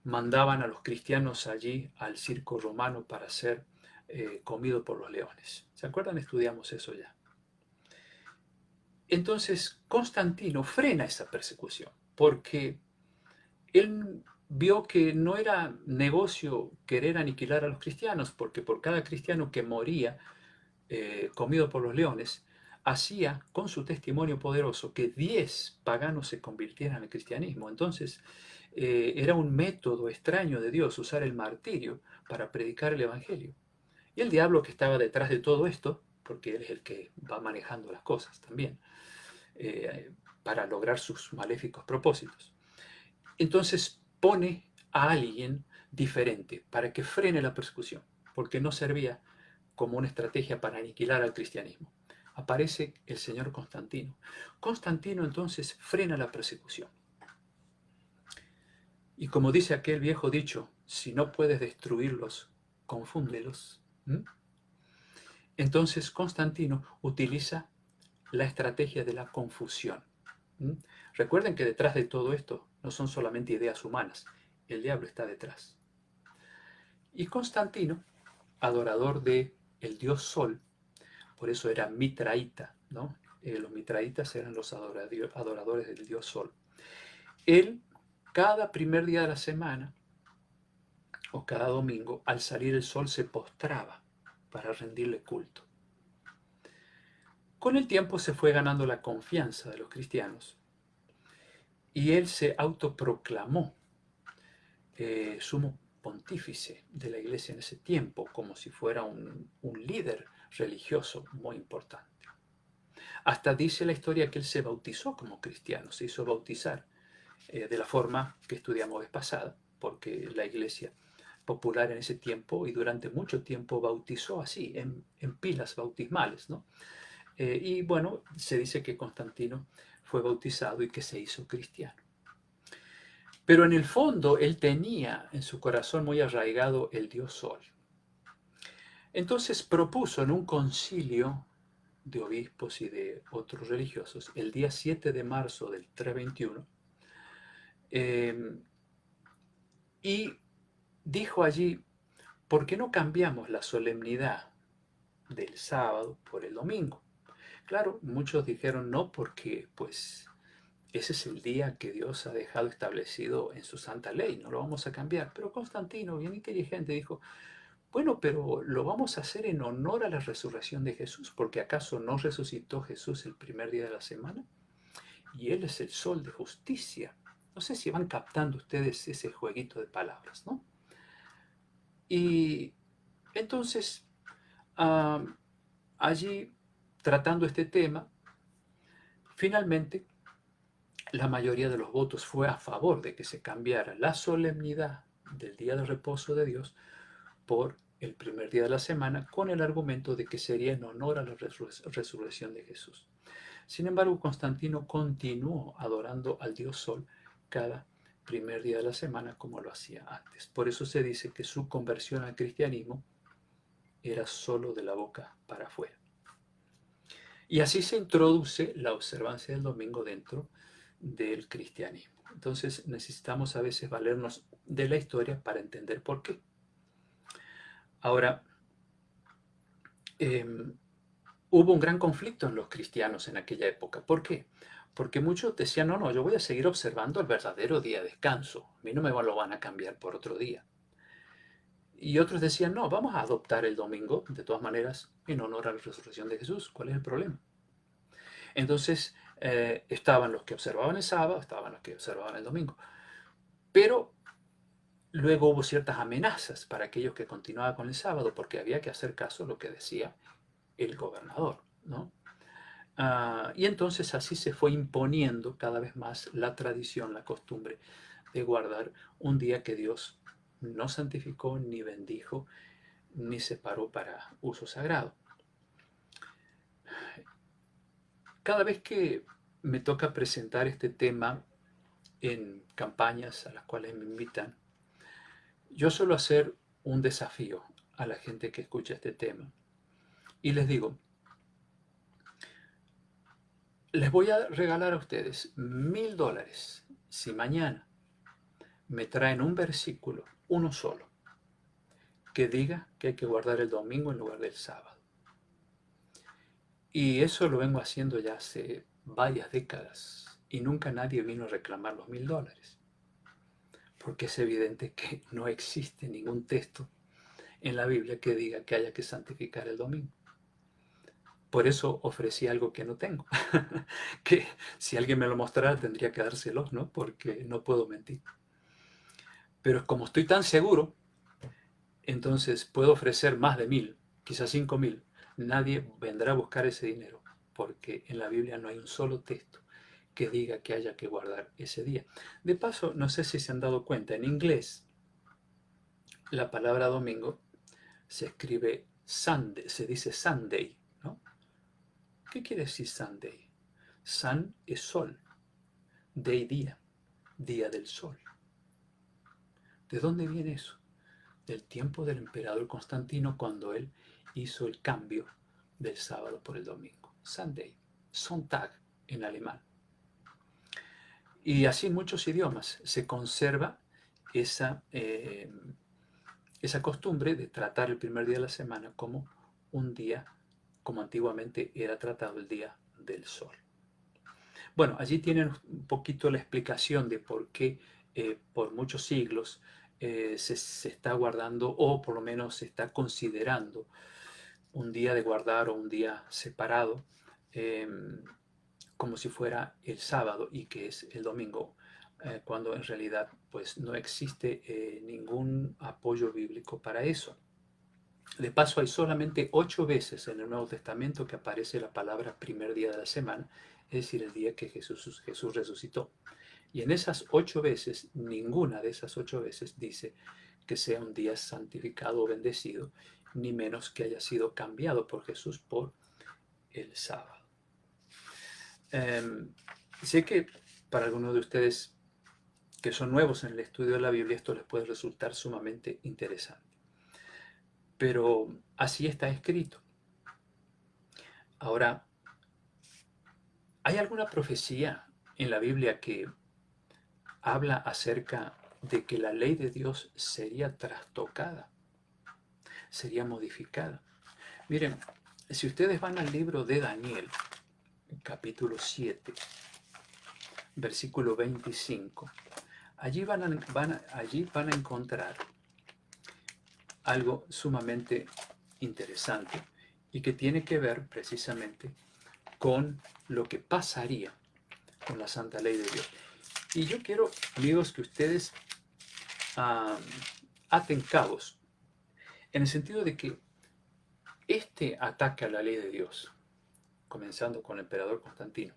mandaban a los cristianos allí al circo romano para ser comido por los leones. ¿Se acuerdan? Estudiamos eso ya. Entonces Constantino frena esa persecución porque él vio que no era negocio querer aniquilar a los cristianos, porque por cada cristiano que moría comido por los leones, hacía con su testimonio poderoso que 10 paganos se convirtieran al cristianismo. Entonces era un método extraño de Dios usar el martirio para predicar el evangelio. Y el diablo que estaba detrás de todo esto, porque él es el que va manejando las cosas también, para lograr sus maléficos propósitos. Entonces pone a alguien diferente para que frene la persecución, porque no servía como una estrategia para aniquilar al cristianismo. Aparece el señor Constantino. Constantino entonces frena la persecución. Y como dice aquel viejo dicho, si no puedes destruirlos, confúndelos. Entonces Constantino utiliza la estrategia de la confusión. Recuerden que detrás de todo esto no son solamente ideas humanas, el diablo está detrás. Y Constantino, adorador del el dios Sol, por eso era mitraíta, ¿no? Los mitraitas eran los adoradores del dios Sol. Él, cada primer día de la semana, o cada domingo, al salir el sol se postraba para rendirle culto. Con el tiempo se fue ganando la confianza de los cristianos y él se autoproclamó sumo pontífice de la iglesia en ese tiempo, como si fuera un líder religioso muy importante. Hasta dice la historia que él se bautizó como cristiano, se hizo bautizar de la forma que estudiamos vez pasada, porque la iglesia popular en ese tiempo y durante mucho tiempo bautizó así, en pilas bautismales, ¿no? Y bueno, se dice que Constantino fue bautizado y que se hizo cristiano. Pero en el fondo él tenía en su corazón muy arraigado el dios Sol. Entonces propuso en un concilio de obispos y de otros religiosos, el día 7 de marzo del 321, y dijo allí, ¿por qué no cambiamos la solemnidad del sábado por el domingo? Claro, muchos dijeron no porque pues ese es el día que Dios ha dejado establecido en su santa ley, no lo vamos a cambiar. Pero Constantino, bien inteligente, dijo, bueno, pero lo vamos a hacer en honor a la resurrección de Jesús, porque ¿acaso no resucitó Jesús el primer día de la semana? Y Él es el sol de justicia. No sé si van captando ustedes ese jueguito de palabras, ¿no? Y entonces, allí, tratando este tema, finalmente la mayoría de los votos fue a favor de que se cambiara la solemnidad del día de reposo de Dios por el primer día de la semana, con el argumento de que sería en honor a la resurrección de Jesús. Sin embargo, Constantino continuó adorando al dios Sol cada primer día de la semana como lo hacía antes. Por eso se dice que su conversión al cristianismo era solo de la boca para afuera. Y así se introduce la observancia del domingo dentro del cristianismo. Entonces necesitamos a veces valernos de la historia para entender por qué. Ahora, hubo un gran conflicto en los cristianos en aquella época. ¿Por qué? Porque muchos decían, no, yo voy a seguir observando el verdadero día de descanso. A mí no me lo van a cambiar por otro día. Y otros decían, no, vamos a adoptar el domingo, de todas maneras, en honor a la resurrección de Jesús. ¿Cuál es el problema? Entonces, estaban los que observaban el sábado, estaban los que observaban el domingo. Pero luego hubo ciertas amenazas para aquellos que continuaban con el sábado, porque había que hacer caso a lo que decía el gobernador, ¿no? Y entonces así se fue imponiendo cada vez más la tradición, la costumbre de guardar un día que Dios no santificó, ni bendijo, ni separó para uso sagrado. Cada vez que me toca presentar este tema en campañas a las cuales me invitan, yo suelo hacer un desafío a la gente que escucha este tema. Y les digo, les voy a regalar a ustedes $1000 si mañana me traen un versículo, uno solo, que diga que hay que guardar el domingo en lugar del sábado. Y eso lo vengo haciendo ya hace varias décadas y nunca nadie vino a reclamar los $1000. Porque es evidente que no existe ningún texto en la Biblia que diga que haya que santificar el domingo. Por eso ofrecí algo que no tengo, que si alguien me lo mostrara tendría que dárselos, ¿no? Porque no puedo mentir. Pero como estoy tan seguro, entonces puedo ofrecer más de 1000, quizás 5000. Nadie vendrá a buscar ese dinero, porque en la Biblia no hay un solo texto que diga que haya que guardar ese día. De paso, no sé si se han dado cuenta, en inglés la palabra domingo se escribe Sunday, se dice Sunday, ¿no? ¿Qué quiere decir Sunday? Sun es sol, day día, día del sol. ¿De dónde viene eso? Del tiempo del emperador Constantino, cuando él hizo el cambio del sábado por el domingo. Sunday, Sonntag en alemán. Y así en muchos idiomas se conserva esa costumbre de tratar el primer día de la semana como un día como antiguamente era tratado el día del sol. Bueno, allí tienen un poquito la explicación de por qué por muchos siglos se está guardando, o por lo menos se está considerando un día de guardar o un día separado, eh, como si fuera el sábado y que es el domingo, cuando en realidad pues no existe ningún apoyo bíblico para eso. De paso, hay solamente 8 veces en el Nuevo Testamento que aparece la palabra primer día de la semana, es decir, el día que Jesús resucitó. Y en esas 8 veces, ninguna de esas 8 veces dice que sea un día santificado o bendecido, ni menos que haya sido cambiado por Jesús por el sábado. Sé que para algunos de ustedes que son nuevos en el estudio de la Biblia, esto les puede resultar sumamente interesante. Pero así está escrito. Ahora, ¿hay alguna profecía en la Biblia que habla acerca de que la ley de Dios sería trastocada, sería modificada? Miren, si ustedes van al libro de Daniel, capítulo 7, versículo 25, allí van a encontrar algo sumamente interesante y que tiene que ver precisamente con lo que pasaría con la santa ley de Dios. Y yo quiero, amigos, que ustedes aten cabos, en el sentido de que este ataque a la ley de Dios, comenzando con el emperador Constantino,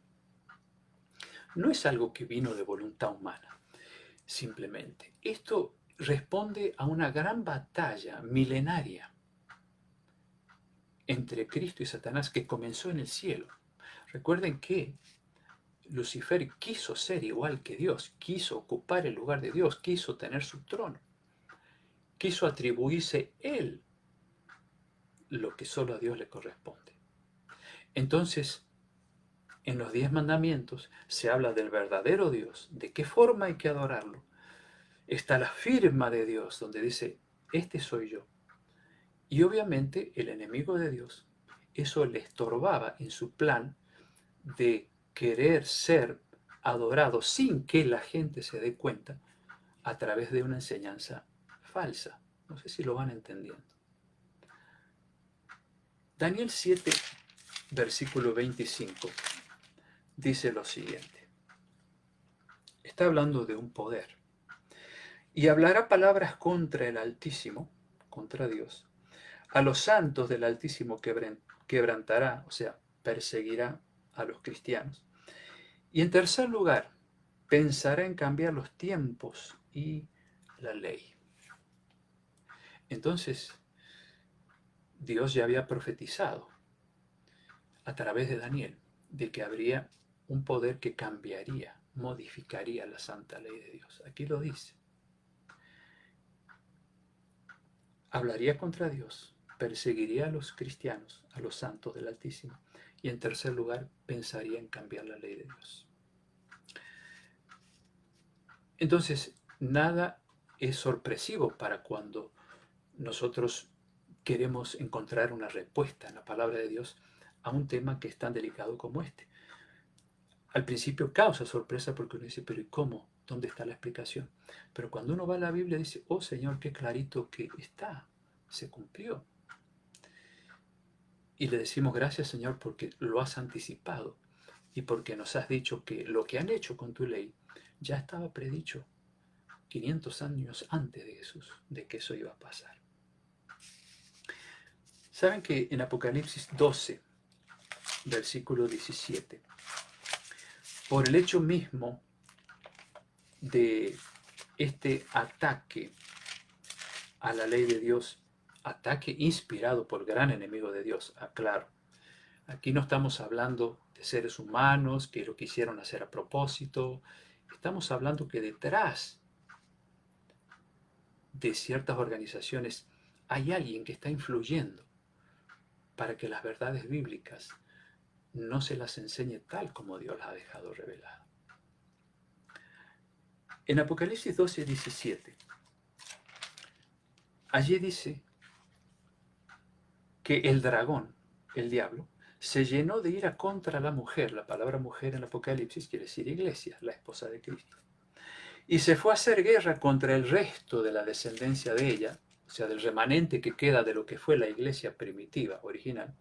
no es algo que vino de voluntad humana, simplemente. Esto responde a una gran batalla milenaria entre Cristo y Satanás que comenzó en el cielo. Recuerden que Lucifer quiso ser igual que Dios, quiso ocupar el lugar de Dios, quiso tener su trono, quiso atribuirse él lo que solo a Dios le corresponde. Entonces, en los 10 mandamientos se habla del verdadero Dios, de qué forma hay que adorarlo. Está la firma de Dios, donde dice, este soy yo. Y obviamente el enemigo de Dios, eso le estorbaba en su plan de querer ser adorado sin que la gente se dé cuenta a través de una enseñanza falsa. No sé si lo van entendiendo. Daniel 7, versículo 25, dice lo siguiente. Está hablando de un poder. Y hablará palabras contra el Altísimo, contra Dios. A los santos del Altísimo quebrantará, o sea, perseguirá a los cristianos. Y en tercer lugar, pensará en cambiar los tiempos y la ley. Entonces, Dios ya había profetizado a través de Daniel de que habría un poder que cambiaría, modificaría la santa ley de Dios. Aquí lo dice. Hablaría contra Dios, perseguiría a los cristianos, a los santos del Altísimo, y en tercer lugar, pensaría en cambiar la ley de Dios. Entonces, nada es sorpresivo para cuando nosotros queremos encontrar una respuesta en la palabra de Dios a un tema que es tan delicado como este. Al principio causa sorpresa porque uno dice, pero ¿y cómo? ¿Dónde está la explicación? Pero cuando uno va a la Biblia dice, oh Señor, qué clarito que está, se cumplió. Y le decimos gracias Señor porque lo has anticipado y porque nos has dicho que lo que han hecho con tu ley ya estaba predicho 500 años antes de Jesús, de que eso iba a pasar. Saben que en Apocalipsis 12, versículo 17, por el hecho mismo de este ataque a la ley de Dios, ataque inspirado por el gran enemigo de Dios, aclaro. Aquí no estamos hablando de seres humanos que lo quisieron hacer a propósito. Estamos hablando que detrás de ciertas organizaciones hay alguien que está influyendo para que las verdades bíblicas no se las enseñe tal como Dios las ha dejado reveladas. En Apocalipsis 12, 17, allí dice que el dragón, el diablo, se llenó de ira contra la mujer. La palabra mujer en el Apocalipsis quiere decir iglesia, la esposa de Cristo. Y se fue a hacer guerra contra el resto de la descendencia de ella, o sea, del remanente que queda de lo que fue la iglesia primitiva, original,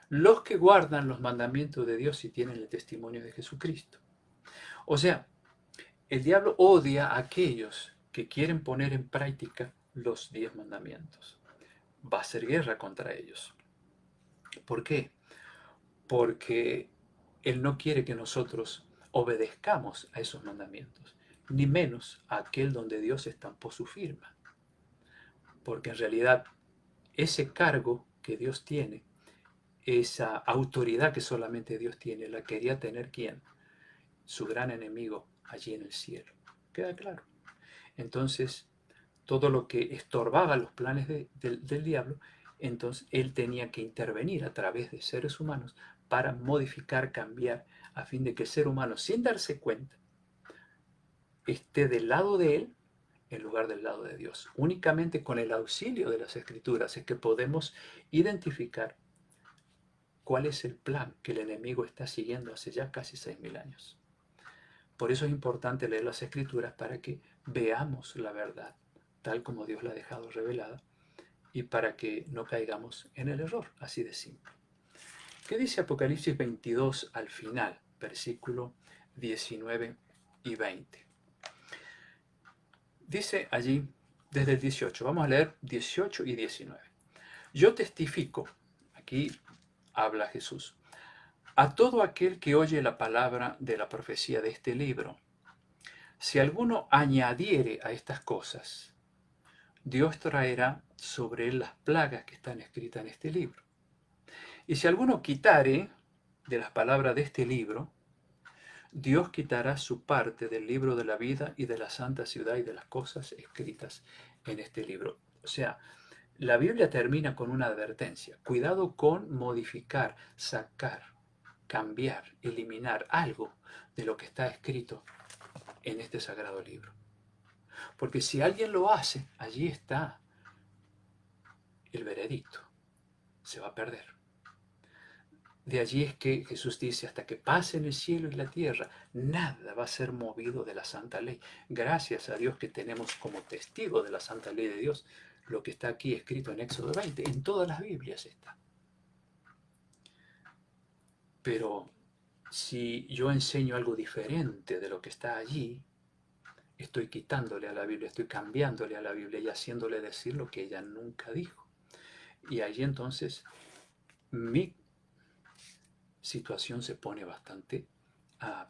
los que guardan los mandamientos de Dios y tienen el testimonio de Jesucristo. O sea, el diablo odia a aquellos que quieren poner en práctica los 10 mandamientos. Va a hacer guerra contra ellos. ¿Por qué? Porque él no quiere que nosotros obedezcamos a esos mandamientos, ni menos a aquel donde Dios estampó su firma. Porque en realidad ese cargo que Dios tiene, esa autoridad que solamente Dios tiene, la quería tener ¿quién? Su gran enemigo allí en el cielo. ¿Queda claro? Entonces, todo lo que estorbaba los planes del diablo, entonces él tenía que intervenir a través de seres humanos para modificar, cambiar, a fin de que el ser humano, sin darse cuenta, esté del lado de él en lugar del lado de Dios. Únicamente con el auxilio de las Escrituras es que podemos identificar cuál es el plan que el enemigo está siguiendo hace ya casi 6.000 años. Por eso es importante leer las Escrituras para que veamos la verdad tal como Dios la ha dejado revelada y para que no caigamos en el error, así de simple. ¿Qué dice Apocalipsis 22 al final, versículo 19 y 20? Dice allí desde el 18, vamos a leer 18 y 19. Yo testifico, aquí habla Jesús, a todo aquel que oye la palabra de la profecía de este libro. Si alguno añadiere a estas cosas, Dios traerá sobre él las plagas que están escritas en este libro. Y si alguno quitare de las palabras de este libro, Dios quitará su parte del libro de la vida y de la santa ciudad y de las cosas escritas en este libro. O sea, la Biblia termina con una advertencia. Cuidado con modificar, sacar, cambiar, eliminar algo de lo que está escrito en este sagrado libro. Porque si alguien lo hace, allí está el veredicto. Se va a perder. De allí es que Jesús dice, hasta que pasen el cielo y la tierra, nada va a ser movido de la santa ley. Gracias a Dios que tenemos como testigo de la santa ley de Dios lo que está aquí escrito en Éxodo 20. En todas las Biblias está. Pero si yo enseño algo diferente de lo que está allí, estoy quitándole a la Biblia, estoy cambiándole a la Biblia y haciéndole decir lo que ella nunca dijo. Y allí entonces mi situación se pone bastante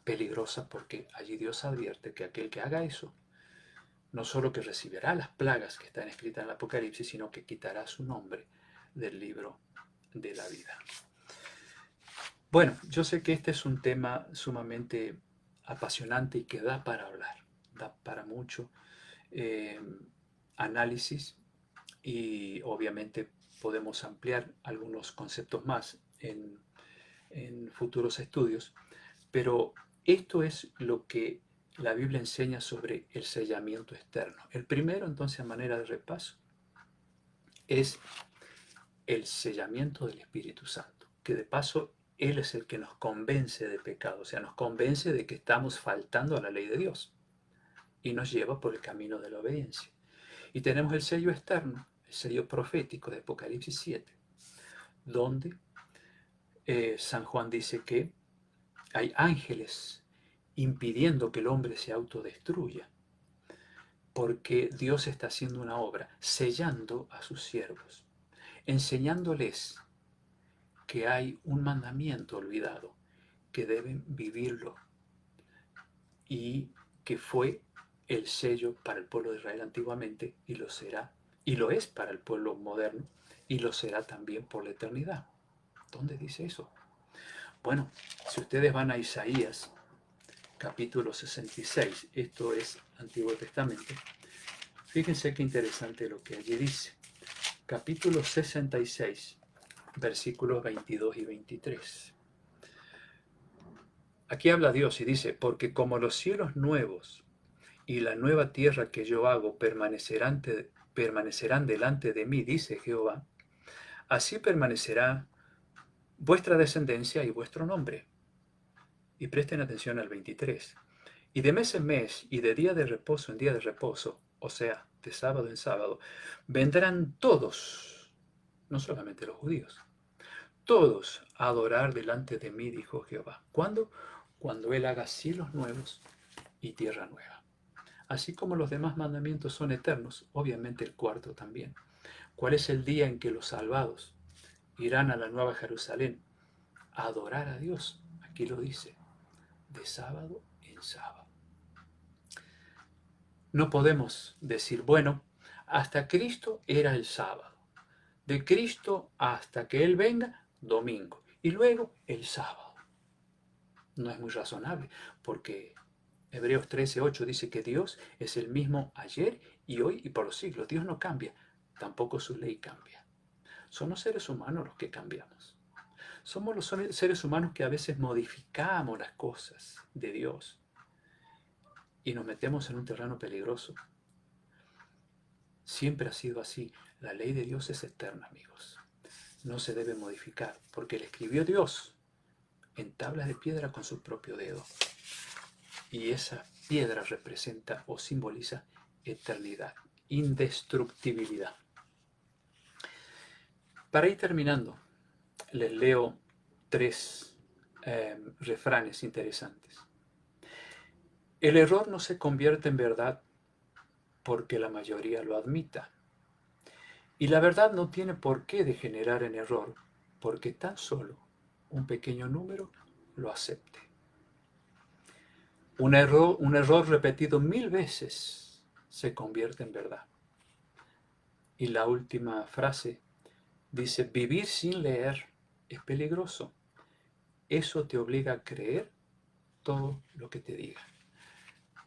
peligrosa, porque allí Dios advierte que aquel que haga eso, no solo que recibirá las plagas que están escritas en el Apocalipsis, sino que quitará su nombre del libro de la vida. Bueno, yo sé que este es un tema sumamente apasionante y que da para hablar, da para mucho análisis, y obviamente podemos ampliar algunos conceptos más en futuros estudios, pero esto es lo que la Biblia enseña sobre el sellamiento externo. El primero, entonces, a manera de repaso, es el sellamiento del Espíritu Santo, que de paso Él es el que nos convence de pecado, o sea, nos convence de que estamos faltando a la ley de Dios y nos lleva por el camino de la obediencia. Y tenemos el sello externo, el sello profético de Apocalipsis 7, donde San Juan dice que hay ángeles impidiendo que el hombre se autodestruya, porque Dios está haciendo una obra, sellando a sus siervos, enseñándoles que hay un mandamiento olvidado, que deben vivirlo, y que fue el sello para el pueblo de Israel antiguamente, y lo será, y lo es para el pueblo moderno, y lo será también por la eternidad. ¿Dónde dice eso? Bueno, si ustedes van a Isaías, capítulo 66, esto es Antiguo Testamento, fíjense qué interesante lo que allí dice. Capítulo 66, versículos 22 y 23. Aquí habla Dios y dice, porque como los cielos nuevos y la nueva tierra que yo hago permanecerán delante de mí, dice Jehová, Así permanecerá vuestra descendencia y vuestro nombre. Y presten atención al 23. Y de mes en mes, y de día de reposo en día de reposo, o sea, de sábado en sábado, vendrán todos, no solamente los judíos, todos a adorar delante de mí, dijo Jehová. ¿Cuándo? Cuando Él haga cielos nuevos y tierra nueva. Así como los demás mandamientos son eternos, obviamente el cuarto también. ¿Cuál es el día en que los salvados irán a la Nueva Jerusalén a adorar a Dios? Aquí lo dice, de sábado en sábado. No podemos decir, bueno, hasta Cristo era el sábado. De Cristo hasta que Él venga, domingo. Y luego el sábado. No es muy razonable, porque Hebreos 13:8 dice que Dios es el mismo ayer y hoy y por los siglos. Dios no cambia, tampoco su ley cambia. Son los seres humanos los que cambiamos. Somos los seres humanos que a veces modificamos las cosas de Dios y nos metemos en un terreno peligroso. Siempre ha sido así. La ley de Dios es eterna, amigos. No se debe modificar, porque le escribió Dios en tablas de piedra con su propio dedo. Y esa piedra representa o simboliza eternidad, indestructibilidad. Para ir terminando, les leo tres refranes interesantes. El error no se convierte en verdad porque la mayoría lo admita. Y la verdad no tiene por qué degenerar en error porque tan solo un pequeño número lo acepte. Un error repetido 1000 veces se convierte en verdad. Y la última frase dice, vivir sin leer es peligroso. Eso te obliga a creer todo lo que te diga.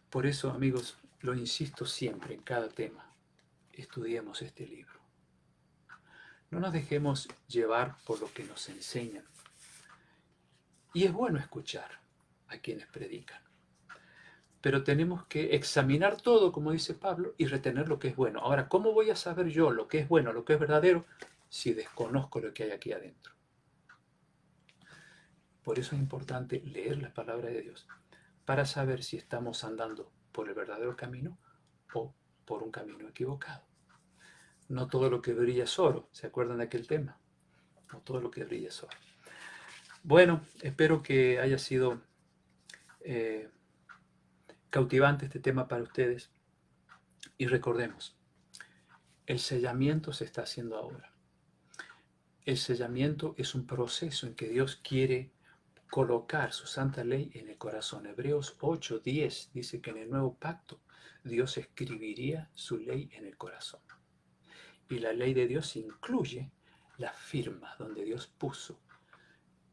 Por eso, amigos, lo insisto siempre en cada tema. Estudiemos este libro. No nos dejemos llevar por lo que nos enseñan. Y es bueno escuchar a quienes predican. Pero tenemos que examinar todo, como dice Pablo, y retener lo que es bueno. Ahora, ¿cómo voy a saber yo lo que es bueno, lo que es verdadero, si desconozco lo que hay aquí adentro? Por eso es importante leer la palabra de Dios, para saber si estamos andando por el verdadero camino o por un camino equivocado. No todo lo que brilla es oro. ¿Se acuerdan de aquel tema? No todo lo que brilla es oro. Bueno, espero que haya sido cautivante este tema para ustedes. Y recordemos, el sellamiento se está haciendo ahora. El sellamiento es un proceso en que Dios quiere colocar su santa ley en el corazón. Hebreos 8:10 dice que en el nuevo pacto Dios escribiría su ley en el corazón. Y la ley de Dios incluye la firma donde Dios puso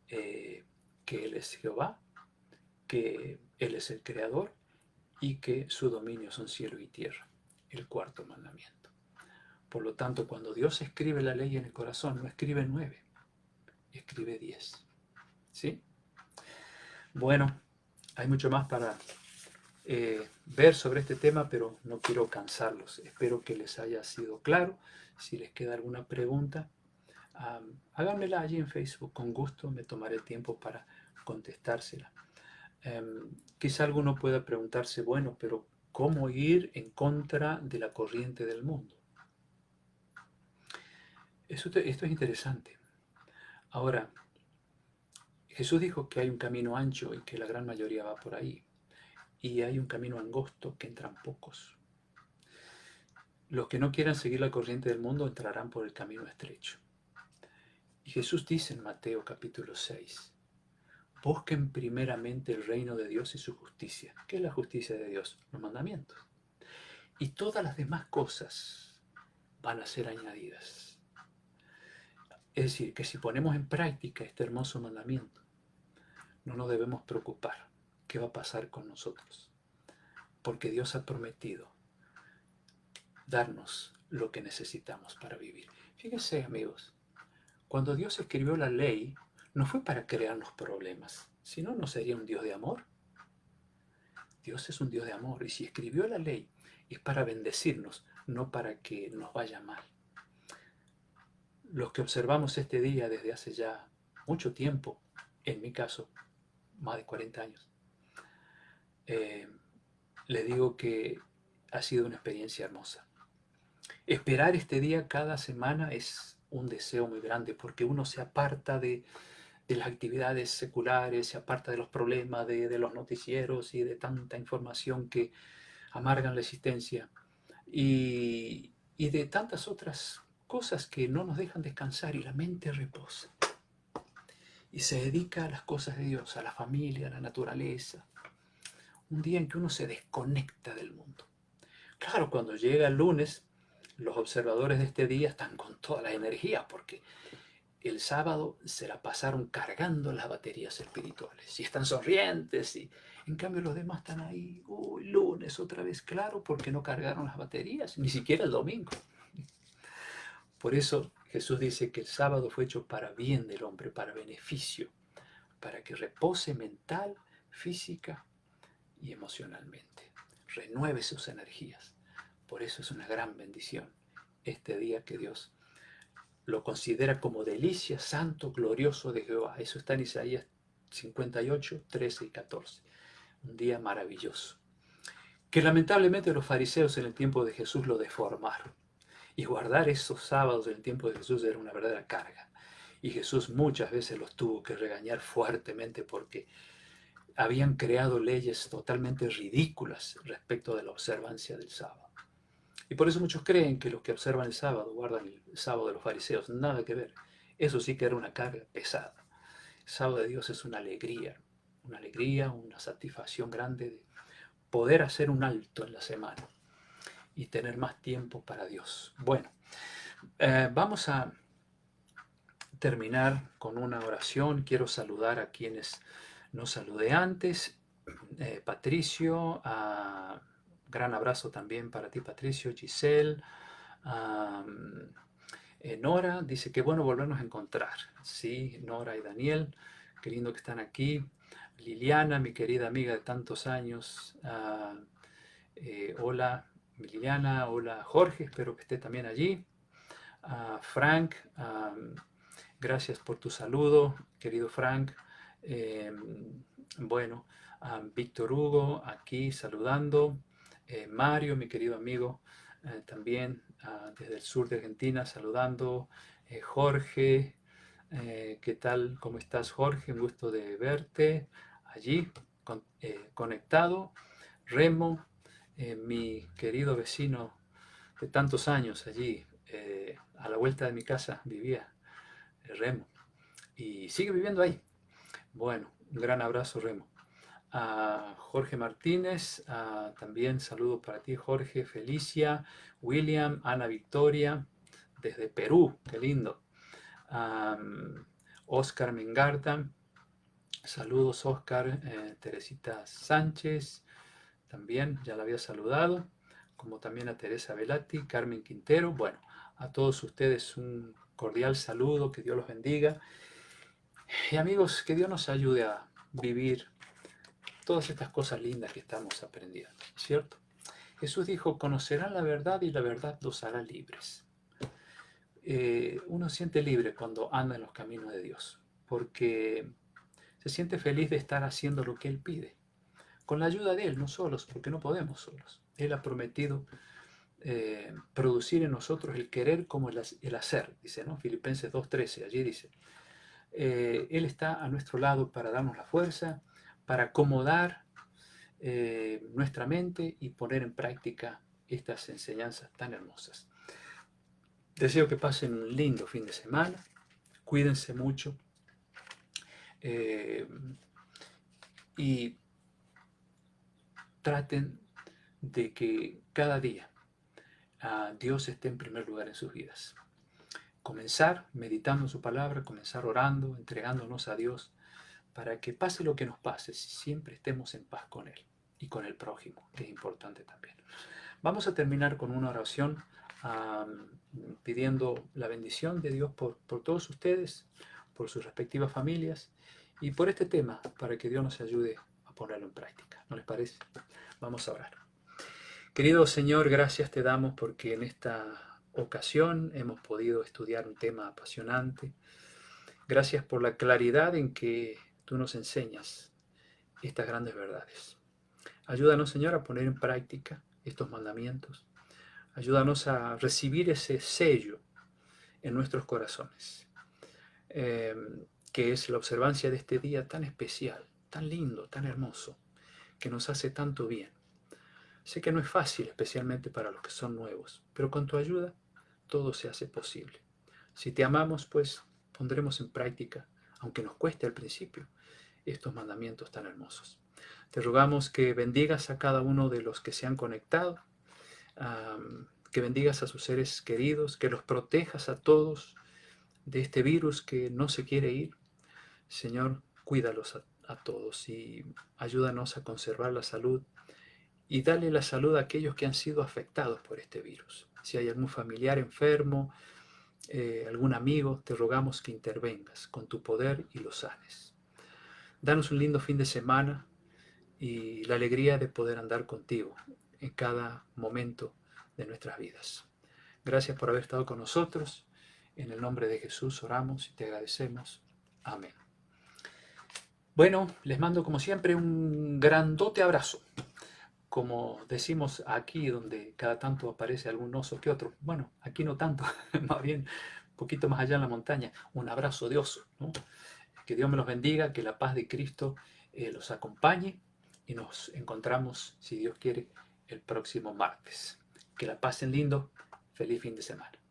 que Él es Jehová, que Él es el creador y que su dominio son cielo y tierra. El cuarto mandamiento. Por lo tanto, cuando Dios escribe la ley en el corazón, no escribe 9, escribe 10. ¿Sí? Bueno, hay mucho más para ver sobre este tema, pero no quiero cansarlos. Espero que les haya sido claro. Si les queda alguna pregunta, háganmela allí en Facebook. Con gusto me tomaré el tiempo para contestársela. Quizá alguno pueda preguntarse, bueno, pero ¿cómo ir en contra de la corriente del mundo? Esto es interesante. Ahora, Jesús dijo que hay un camino ancho y que la gran mayoría va por ahí. Y hay un camino angosto que entran pocos. Los que no quieran seguir la corriente del mundo entrarán por el camino estrecho. Y Jesús dice en Mateo capítulo 6, busquen primeramente el reino de Dios y su justicia. ¿Qué es la justicia de Dios? Los mandamientos. Y todas las demás cosas van a ser añadidas. Es decir, que si ponemos en práctica este hermoso mandamiento, no nos debemos preocupar qué va a pasar con nosotros. Porque Dios ha prometido darnos lo que necesitamos para vivir. Fíjense, amigos, cuando Dios escribió la ley, no fue para crearnos problemas, sino no sería un Dios de amor. Dios es un Dios de amor, y si escribió la ley es para bendecirnos, no para que nos vaya mal. los que observamos este día desde hace ya mucho tiempo, en mi caso, más de 40 años, les digo que ha sido una experiencia hermosa. Esperar este día cada semana es un deseo muy grande porque uno se aparta de las actividades seculares, se aparta de los problemas, de los noticieros y de tanta información que amargan la existencia y de tantas otras cosas que no nos dejan descansar y la mente reposa y se dedica a las cosas de Dios, a la familia, a la naturaleza. Un día en que uno se desconecta del mundo. Claro, cuando llega el lunes, los observadores de este día están con toda la energía porque el sábado se la pasaron cargando las baterías espirituales y están sonrientes y en cambio los demás están ahí, uy, lunes otra vez, claro, porque no cargaron las baterías, ni siquiera el domingo. Por eso Jesús dice que el sábado fue hecho para bien del hombre, para beneficio, para que repose mental, física y emocionalmente, renueve sus energías. Por eso es una gran bendición este día que Dios lo considera como delicia, santo, glorioso de Jehová. Eso está en Isaías 58, 13 y 14. Un día maravilloso. Que lamentablemente los fariseos en el tiempo de Jesús lo deformaron. Y guardar esos sábados en el tiempo de Jesús era una verdadera carga. Y Jesús muchas veces los tuvo que regañar fuertemente porque habían creado leyes totalmente ridículas respecto de la observancia del sábado. Y por eso muchos creen que los que observan el sábado guardan el sábado de los fariseos. Nada que ver. Eso sí que era una carga pesada. El sábado de Dios es una alegría, una satisfacción grande de poder hacer un alto en la semana y tener más tiempo para Dios. Bueno, vamos a terminar con una oración. Quiero saludar a quienes no saludé antes. Patricio, gran abrazo también para ti, Patricio, Giselle. Nora dice que bueno volvernos a encontrar. Sí, Nora y Daniel, qué lindo que están aquí. Liliana, mi querida amiga de tantos años. Hola Liliana, hola Jorge, espero que esté también allí. Frank, gracias por tu saludo, querido Frank. Bueno, Víctor Hugo aquí saludando. Mario, mi querido amigo, también desde el sur de Argentina saludando. Jorge, ¿qué tal? ¿Cómo estás, Jorge? Un gusto de verte allí conectado. Remo, mi querido vecino de tantos años allí, a la vuelta de mi casa vivía Remo y sigue viviendo ahí. Bueno, un gran abrazo, Remo. Jorge Martínez, también saludos para ti, Jorge. Felicia, William, Ana Victoria, desde Perú, qué lindo. Oscar Mengarta, saludos, Oscar. Teresita Sánchez, también ya la había saludado, como también a Teresa Velati, Carmen Quintero. Bueno, a todos ustedes un cordial saludo, que Dios los bendiga. Y amigos, que Dios nos ayude a vivir todas estas cosas lindas que estamos aprendiendo, ¿cierto? Jesús dijo, conocerán la verdad y la verdad los hará libres. Uno se siente libre cuando anda en los caminos de Dios, porque se siente feliz de estar haciendo lo que Él pide, con la ayuda de Él, no solos, porque no podemos solos. Él ha prometido producir en nosotros el querer como el hacer, dice, ¿no? Filipenses 2:13, allí dice. Él está a nuestro lado para darnos la fuerza, para acomodar nuestra mente y poner en práctica estas enseñanzas tan hermosas. Deseo que pasen un lindo fin de semana, cuídense mucho y traten de que cada día Dios esté en primer lugar en sus vidas. Comenzar meditando en su palabra, comenzar orando, entregándonos a Dios, para que pase lo que nos pase, siempre estemos en paz con Él y con el prójimo, que es importante también. Vamos a terminar con una oración pidiendo la bendición de Dios por todos ustedes, por sus respectivas familias y por este tema, para que Dios nos ayude a ponerlo en práctica. ¿No les parece? Vamos a orar. Querido Señor, gracias te damos porque en esta ocasión hemos podido estudiar un tema apasionante. Gracias por la claridad en que tú nos enseñas estas grandes verdades. Ayúdanos, Señor, a poner en práctica estos mandamientos. Ayúdanos a recibir ese sello en nuestros corazones, eh, que es la observancia de este día tan especial, tan lindo, tan hermoso, que nos hace tanto bien. Sé que no es fácil, especialmente para los que son nuevos, pero con tu ayuda todo se hace posible. Si te amamos, pues pondremos en práctica, aunque nos cueste al principio, estos mandamientos tan hermosos. Te rogamos que bendigas a cada uno de los que se han conectado, que bendigas a sus seres queridos, que los protejas a todos de este virus que no se quiere ir. Señor, cuídalos a todos y ayúdanos a conservar la salud y dale la salud a aquellos que han sido afectados por este virus. Si hay algún familiar enfermo, algún amigo, te rogamos que intervengas con tu poder y los sanes. Danos un lindo fin de semana y la alegría de poder andar contigo en cada momento de nuestras vidas. Gracias por haber estado con nosotros. En el nombre de Jesús oramos y te agradecemos. Amén. Bueno, les mando como siempre un grandote abrazo. Como decimos aquí, donde cada tanto aparece algún oso que otro. Bueno, aquí no tanto, más bien un poquito más allá en la montaña. Un abrazo de oso, ¿no? Que Dios me los bendiga, que la paz de Cristo los acompañe y nos encontramos, si Dios quiere, el próximo martes. Que la pasen lindo. Feliz fin de semana.